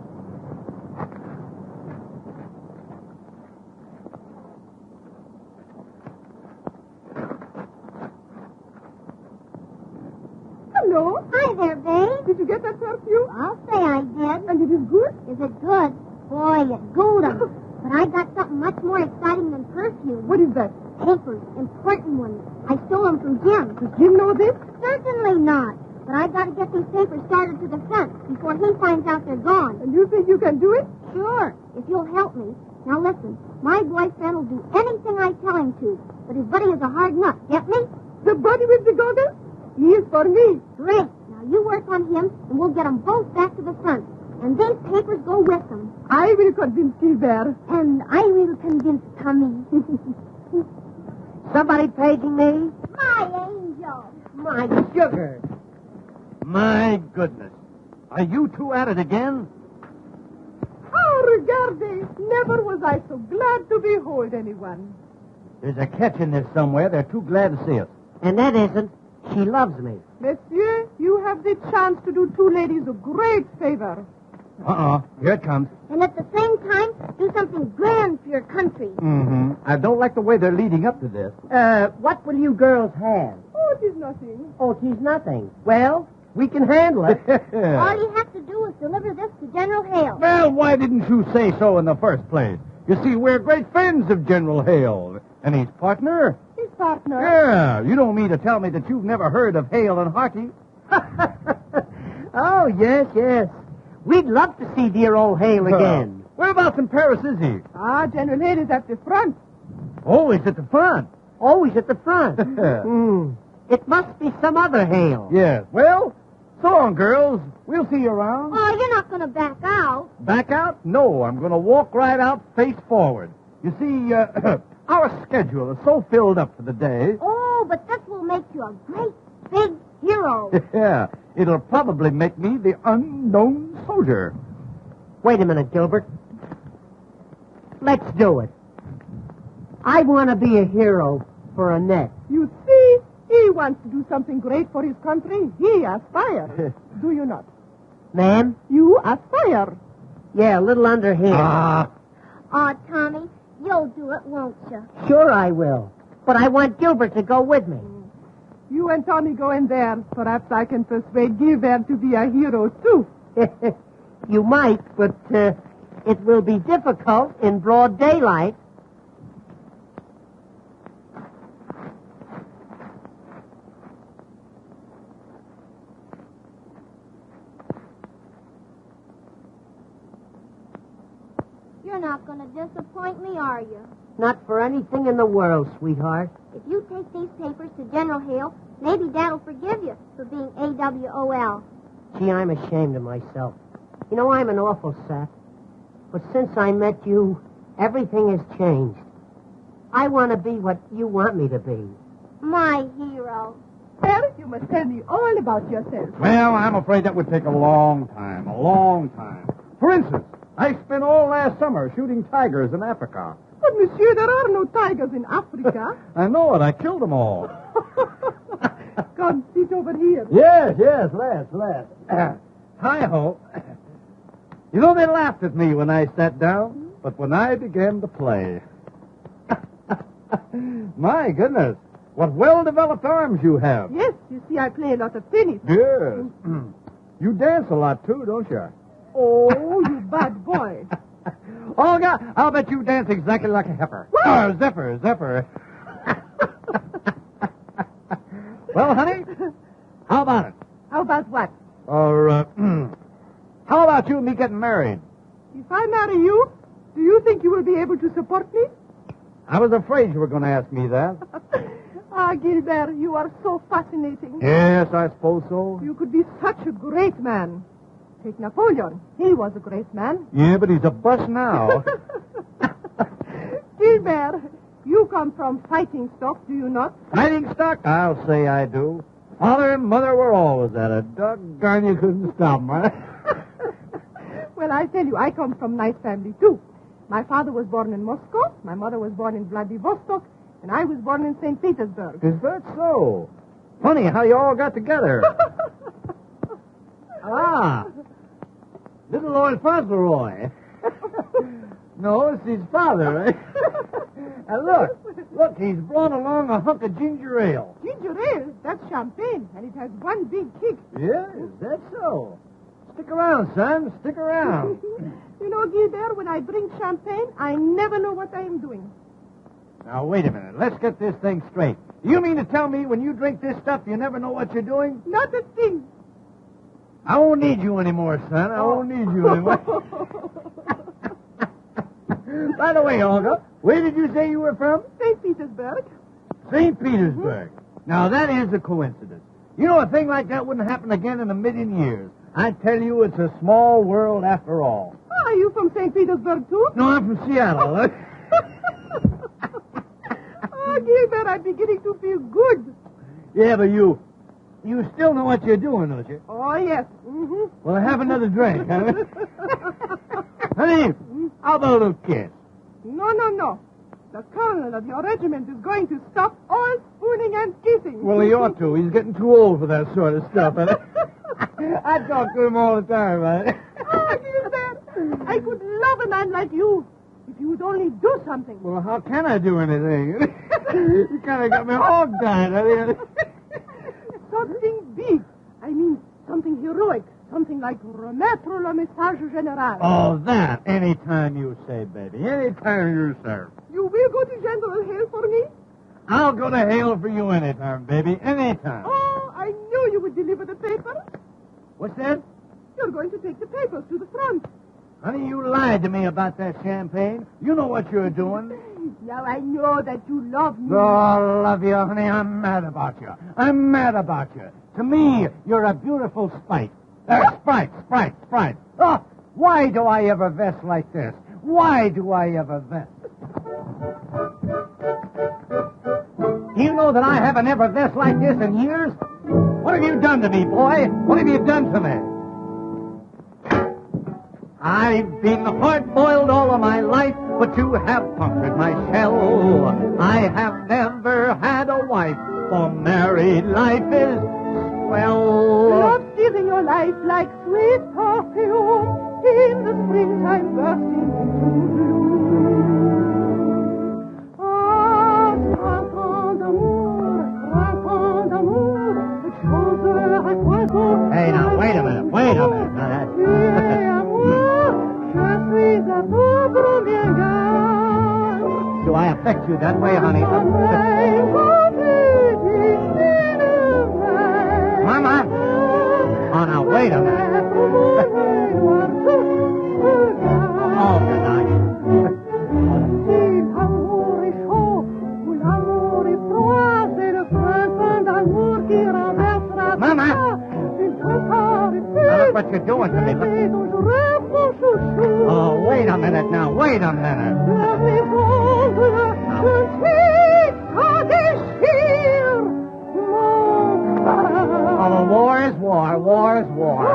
Hello. Hi there, babe. Did you get that perfume? I'll say I did. And it is good? Is it good? Boy, it's good. But I got something much more exciting than perfume. What is that? Papers, important ones. I stole them from Jim. Does Jim know this? Certainly not. But I've got to get these papers started to the fence before he finds out they're gone. And you think you can do it? Sure, if you'll help me. Now listen, my boyfriend will do anything I tell him to, but his buddy is a hard nut. Get me? The buddy with the goggles? He is for me. Great. Now you work on him, and we'll get them both back to the front. And these papers go with them. I will convince Gilbert. And I will convince Tommy. Somebody paging me? My angel. My sugar. My goodness. Are you two at it again? Oh, regarde. Never was I so glad to behold anyone. There's a catch in this somewhere. They're too glad to see us. And that isn't. She loves me. Monsieur, you have the chance to do two ladies a great favor. Here it comes. And at the same time, do something grand for your country. Mm-hmm. I don't like the way they're leading up to this. What will you girls have? Oh, it is nothing. Oh, it is nothing. Well, we can handle it. All you have to do is deliver this to General Hale. Well, why didn't you say so in the first place? You see, we're great friends of General Hale. And his partner? His partner. Yeah, you don't mean to tell me that you've never heard of Hale and Harty? Oh, yes, yes. We'd love to see dear old Hale again. Whereabouts in Paris is he? General Hale is at the front. Oh, he's at the front. Always at the front. It must be some other Hale. Yes. Well, so long, girls. We'll see you around. Oh, you're not going to back out. Back out? No, I'm going to walk right out face forward. You see, our schedule is so filled up for the day. Oh, but this will make you a great big hero. Yeah, it'll probably make me the unknown soldier. Wait a minute, Gilbert. Let's do it. I want to be a hero for Annette. You see, he wants to do something great for his country. He aspires. Do you not? Ma'am? You aspire. Yeah, a little under here. Ah, Oh, Tommy, you'll do it, won't you? Sure I will. But I want Gilbert to go with me. You and Tommy go in there. Perhaps I can persuade Gilbert to be a hero, too. You might, but it will be difficult in broad daylight. You're not going to disappoint me, are you? Not for anything in the world, sweetheart. If you take these papers to General Hale, maybe Dad'll forgive you for being AWOL. Gee, I'm ashamed of myself. You know, I'm an awful sap. But since I met you, everything has changed. I want to be what you want me to be. My hero. Well, you must tell me all about yourself. Well, I'm afraid that would take a long time. A long time. for instance, I spent all last summer shooting tigers in Africa. But, monsieur, there are no tigers in Africa. I know it. I killed them all. Come, sit over here. Yes, let's. Hi-ho. You know, they laughed at me when I sat down, but when I began to play... My goodness, what well-developed arms you have. Yes, you see, I play a lot of tennis. Yes. You dance a lot, too, don't you? Oh, you bad boy. Oh, God, I'll bet you dance exactly like a heifer. What? Zephyr. Well, honey, how about it? How about what? Or, how about you and me getting married? If I marry you, do you think you will be able to support me? I was afraid you were going to ask me that. Ah, Gilbert, you are so fascinating. Yes, I suppose so. You could be such a great man. Take Napoleon. He was a great man. Yeah, but he's a bust now. Gilbert, you come from fighting stock, do you not? Fighting stock? I'll say I do. Father and Mother were always at it. Doggone, you couldn't stop them, huh? Well, I tell you, I come from nice family, too. My father was born in Moscow, my mother was born in Vladivostok, and I was born in St. Petersburg. Is that so? Funny how you all got together. Little old Fauntleroy. No, it's his father, eh? And look, he's brought along a hunk of ginger ale. Ginger ale? That's champagne, and it has one big kick. Yes, that's so. Stick around, son. Stick around. You know, Gilbert, when I drink champagne, I never know what I am doing. Now, wait a minute. Let's get this thing straight. Do you mean to tell me when you drink this stuff, you never know what you're doing? Not a thing. I won't need you anymore, son. I won't need you anymore. By the way, Olga, where did you say you were from? St. Petersburg. St. Petersburg. Now, that is a coincidence. You know, a thing like that wouldn't happen again in a million years. I tell you, it's a small world after all. Are you from St. Petersburg, too? No, I'm from Seattle. Oh, Gilbert, I'm beginning to feel good. Yeah, but you still know what you're doing, don't you? Oh, yes. Mm-hmm. Well, have another drink, huh? Honey, how about a little kiss? No. The colonel of your regiment is going to stop all spooning and kissing. Well, he ought to. He's getting too old for that sort of stuff. I talk to him all the time, right? Oh, Gilbert, I could love a man like you if you would only do something. Well, how can I do anything? You kind of got me hog-tied. Something big. I mean, something heroic. Something like remettre le message général. Oh, that. Anytime you say, baby. Anytime you say. You will go to General Hale for me? I'll go to Hale for you anytime, baby. Anytime. Oh, I knew you would deliver the papers. What's that? You're going to take the papers to the front. Honey, you lied to me about that champagne. You know what you're doing. Now I know that you love me. Oh, I love you, honey. I'm mad about you. I'm mad about you. To me, you're a beautiful Sprite. Sprite. Oh, why do I ever vest like this? Why do I ever vest? Do you know that I haven't ever vest like this in years? What have you done to me, boy? What have you done to me? I've been hard-boiled all of my life, but you have punctured my shell. I have never had a wife, for married life is swell. Love steals in your life like sweet perfume in the springtime bursting into bloom. Ah, printemps d'amour, chanteur à toi. Hey, now, wait a minute. Now, that's... Do I affect you that way, honey? Mama! Oh, now, wait a minute. Oh, good night. Mama! Now, look what you're doing to me. Look. Oh, wait a minute now. Wait a minute. Oh, war is war. War is war.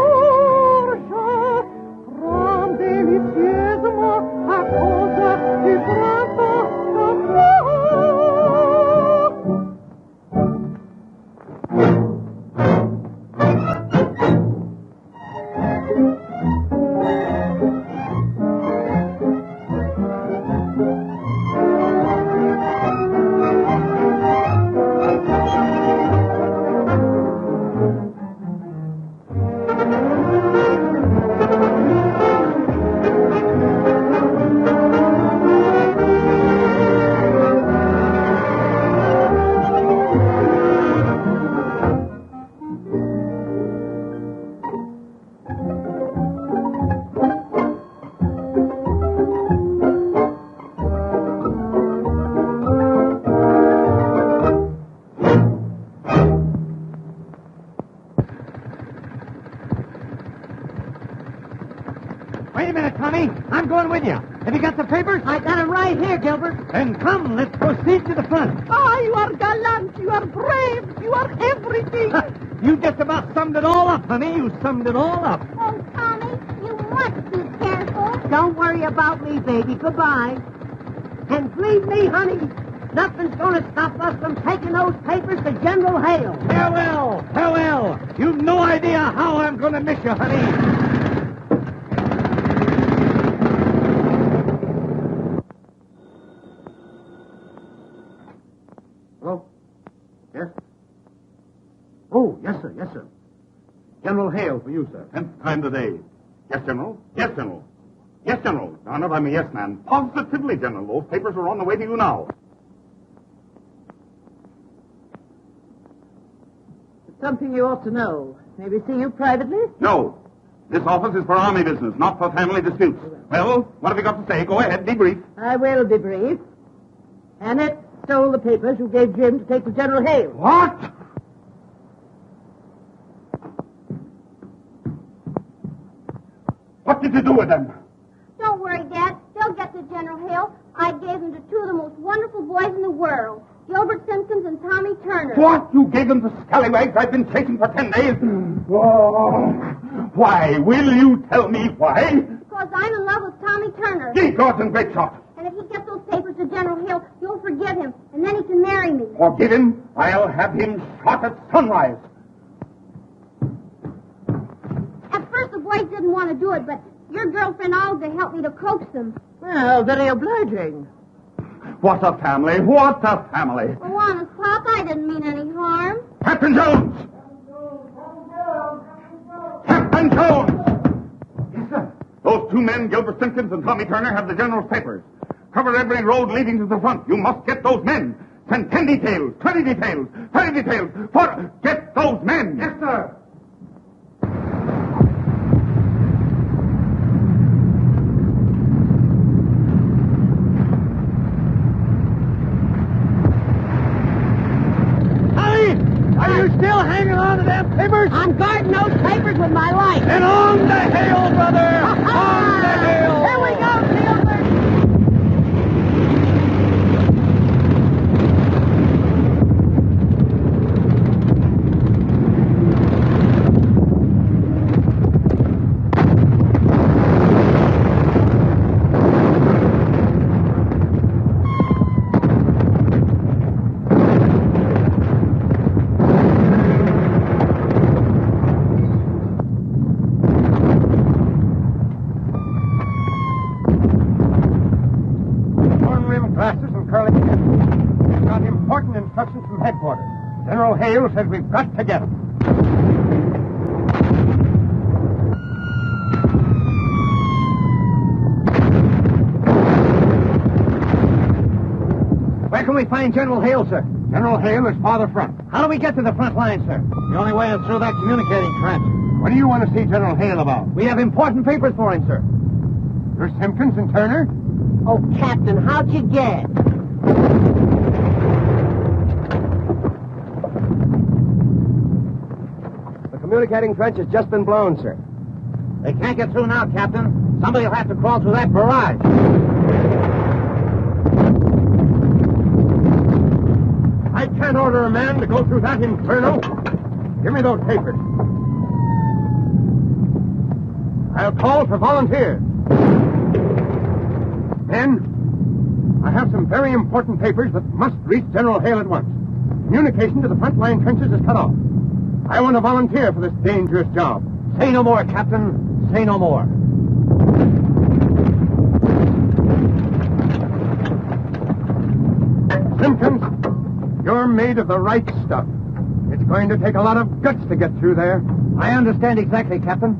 Wait a minute, Tommy. I'm going with you. Have you got the papers? I got 'em right here, Gilbert. Then come, let's proceed to the front. Ah, you are gallant, you are brave, you are everything. You just about summed it all up, honey. You summed it all up. Oh, Tommy, you must be careful. Don't worry about me, baby. Goodbye. And believe me, honey, Nothing's going to stop us from taking those papers to General Hale. Farewell! Farewell! You've no idea how I'm going to miss you, honey. Hello? Yes? Oh, yes, sir. Yes, sir. General Hale for you, sir. 10th time today. Yes, General. Yes, General. Yes, General. Now, not I'm a yes man. Positively, General. Those papers are on the way to you now. It's something you ought to know. May we see you privately? No. This office is for army business, not for family disputes. Well, what have you got to say? Go ahead, be brief. I will be brief. Annette stole the papers you gave Jim to take to General Hale. What? What did you do with them? Don't worry, Dad. They'll get to General Hale. I gave them to two of the most wonderful boys in the world, Gilbert Simpkins and Tommy Turner. What? You gave them the scallywags I've been chasing for 10 days? Oh, why? Will you tell me why? Because I'm in love with Tommy Turner. Ye gods and great shot. And if he gets those papers to General Hale, you'll forgive him, and then he can marry me. Forgive him? I'll have him shot at sunrise. At first, the boys didn't want to do it, but your girlfriend Olga helped me to coax them. Well, very obliging. What a family! What a family! Oh, honest, Pop, I didn't mean any harm. Captain Jones! Captain Jones! Yes, sir. Those two men, Gilbert Simpkins and Tommy Turner, have the General's papers. Cover every road leading to the front. You must get those men. Send 10 details, 20 details, 30 details. Get those men! Yes, sir. Are you still hanging on to them papers? I'm guarding those papers with my life. And on the Hale, brother! On the Hale! Here we go, Gilbert. Instructions from headquarters. General Hale says we've got to get him. Where can we find General Hale, sir? General Hale is farther front. How do we get to the front line, sir? The only way is through that communicating trench. What do you want to see General Hale about? We have important papers for him, sir. You're Simpkins and Turner? Oh, Captain, how'd you get? The communicating trench has just been blown, sir. They can't get through now, Captain. Somebody will have to crawl through that barrage. I can't order a man to go through that inferno. Give me those papers. I'll call for volunteers. Men, I have some very important papers that must reach General Hale at once. Communication to the front line trenches is cut off. I want to volunteer for this dangerous job. Say no more, Captain. Say no more. Simpkins, you're made of the right stuff. It's going to take a lot of guts to get through there. I understand exactly, Captain.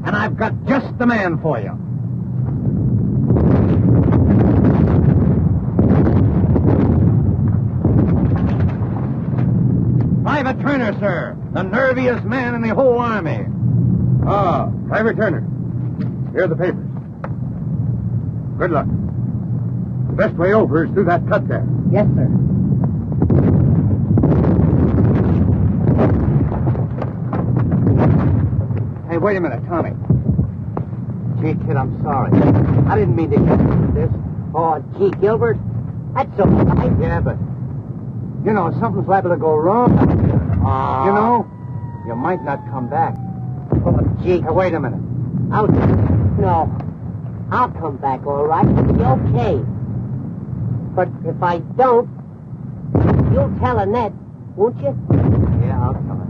And I've got just the man for you. Private Turner, sir. The nerviest man in the whole army. Ah, Private Turner. Here are the papers. Good luck. The best way over is through that cut there. Yes, sir. Hey, wait a minute, Tommy. Gee, kid, I'm sorry. I didn't mean to get into this. Oh, gee, Gilbert, that's so nice. Yeah, but, you know, something's liable to go wrong. You know, you might not come back. Oh, gee. Hey, wait a minute. No. I'll come back, all right. It'll be okay. But if I don't, You'll tell Annette, won't you? Yeah, I'll tell her.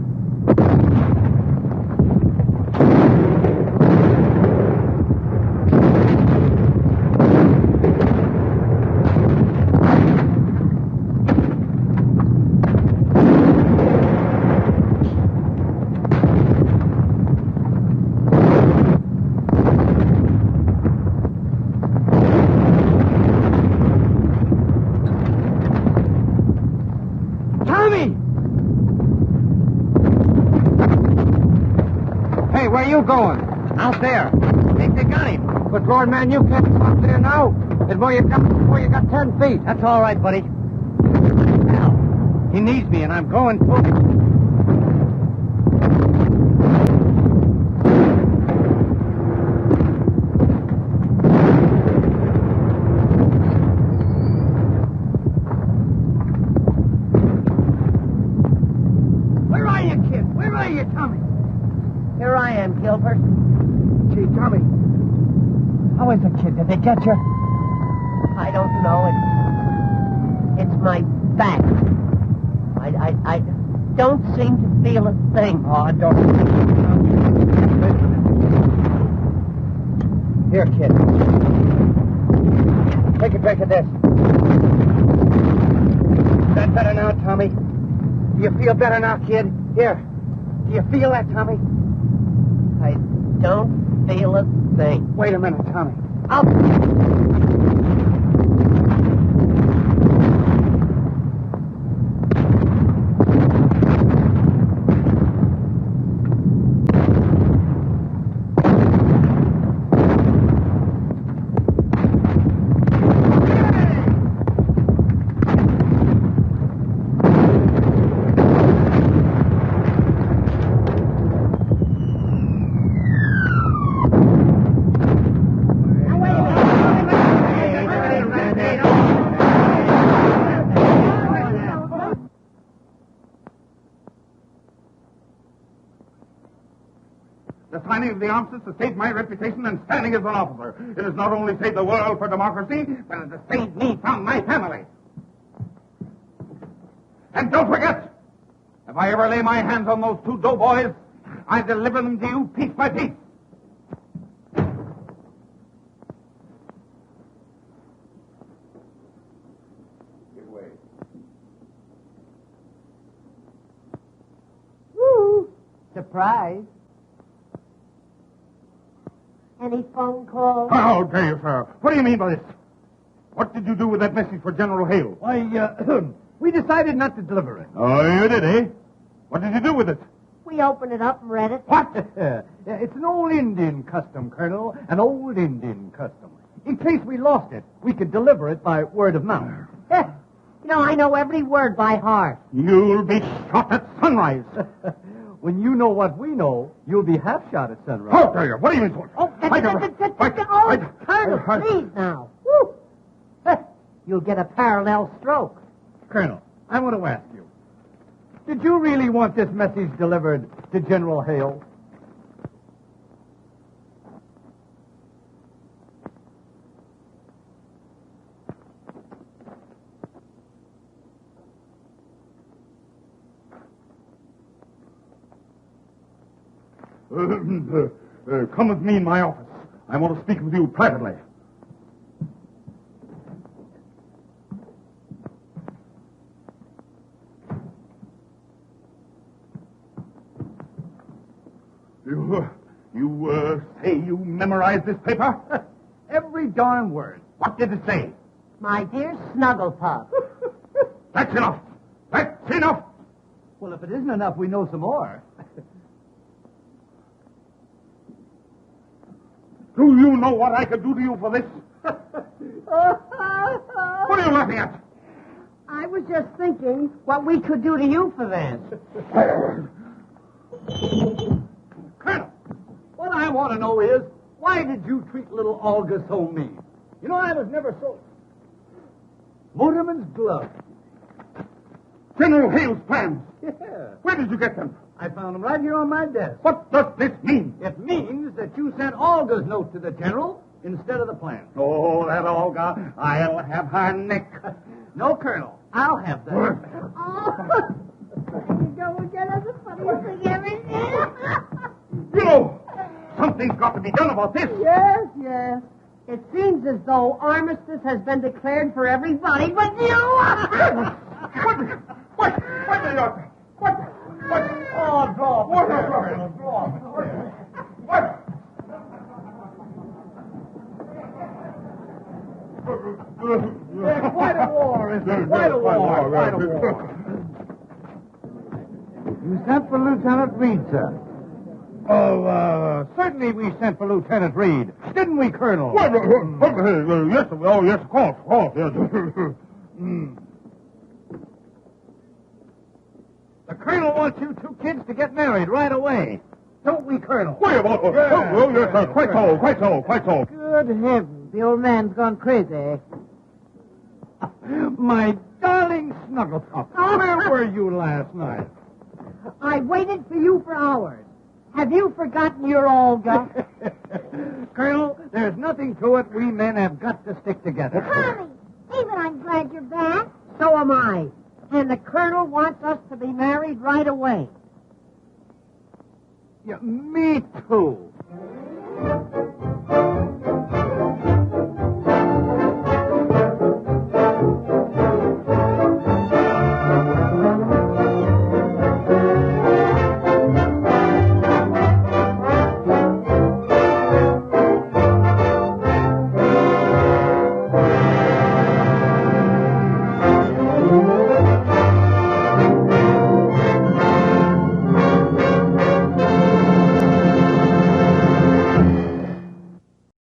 Where you going? Out there. Think they got him. But, Lord, man, you can't come out there now. Before you got 10 feet. That's all right, buddy. Now, he needs me, and I'm going for him. Where are you, kid? Where are you, Tommy? Here I am, Gilbert. Gee, Tommy. How is it, kid? Did they get you? I don't know. It's my back. I don't seem to feel a thing. Oh, I don't. Here, kid. Take a drink of this. Is that better now, Tommy? Do you feel better now, kid? Here. Do you feel that, Tommy? I don't feel a thing. Wait a minute, Tommy. The signing of the armistice has saved my reputation and standing as an officer. It has not only saved the world for democracy, but it has saved me from my family. And don't forget, if I ever lay my hands on those two doughboys, I deliver them to you piece by piece. Give way. Woo! Surprise. Any phone calls? How dare you, sir? What do you mean by this? What did you do with that message for General Hale? Why, we decided not to deliver it. Oh, you did, eh? What did you do with it? We opened it up and read it. What? It's an old Indian custom, Colonel. An old Indian custom. In case we lost it, we could deliver it by word of mouth. You know, I know every word by heart. You'll be shot at sunrise. When you know what we know, you'll be half shot at sunrise. How dare you? What do you mean? Colonel, please now. Woo. You'll get a parallel stroke. Colonel, I want to ask you. Did you really want this message delivered to General Hale? Come with me in my office. I want to speak with you privately. You say you memorized this paper? Every darn word. What did it say? My dear Snugglepuff. That's enough. That's enough. Well, if it isn't enough, we know some more. Do you know what I could do to you for this? What are you laughing at? I was just thinking what we could do to you for this. Colonel, what I want to know is, why did you treat little Olga so mean? You know, I was never so... Motorman's glove. General Hale's plans. Yeah. Where did you get them? I found them right here on my desk. What does this mean? It means that you sent Olga's note to the general instead of the plan. Oh, that Olga. I'll have her neck. No, Colonel. I'll have that. Something's got to be done about this. Yes, yes. It seems as though armistice has been declared for everybody but you. What? Oh, draw. What? Quite a war, isn't it? Quite a war. You sent for Lieutenant Reed, sir. Oh, certainly we sent for Lieutenant Reed. Didn't we, Colonel? Yes, of course, yes. The Colonel wants you two kids to get married right away. Don't we, Colonel? Yes, quite so. Good heavens, the old man's gone crazy. My darling Snugglepup, where were you last night? I waited for you for hours. Have you forgotten your Olga? Colonel, there's nothing to it. We men have got to stick together. Tommy, even I'm glad you're back. So am I. And the Colonel wants us to be married right away. Yeah, me too.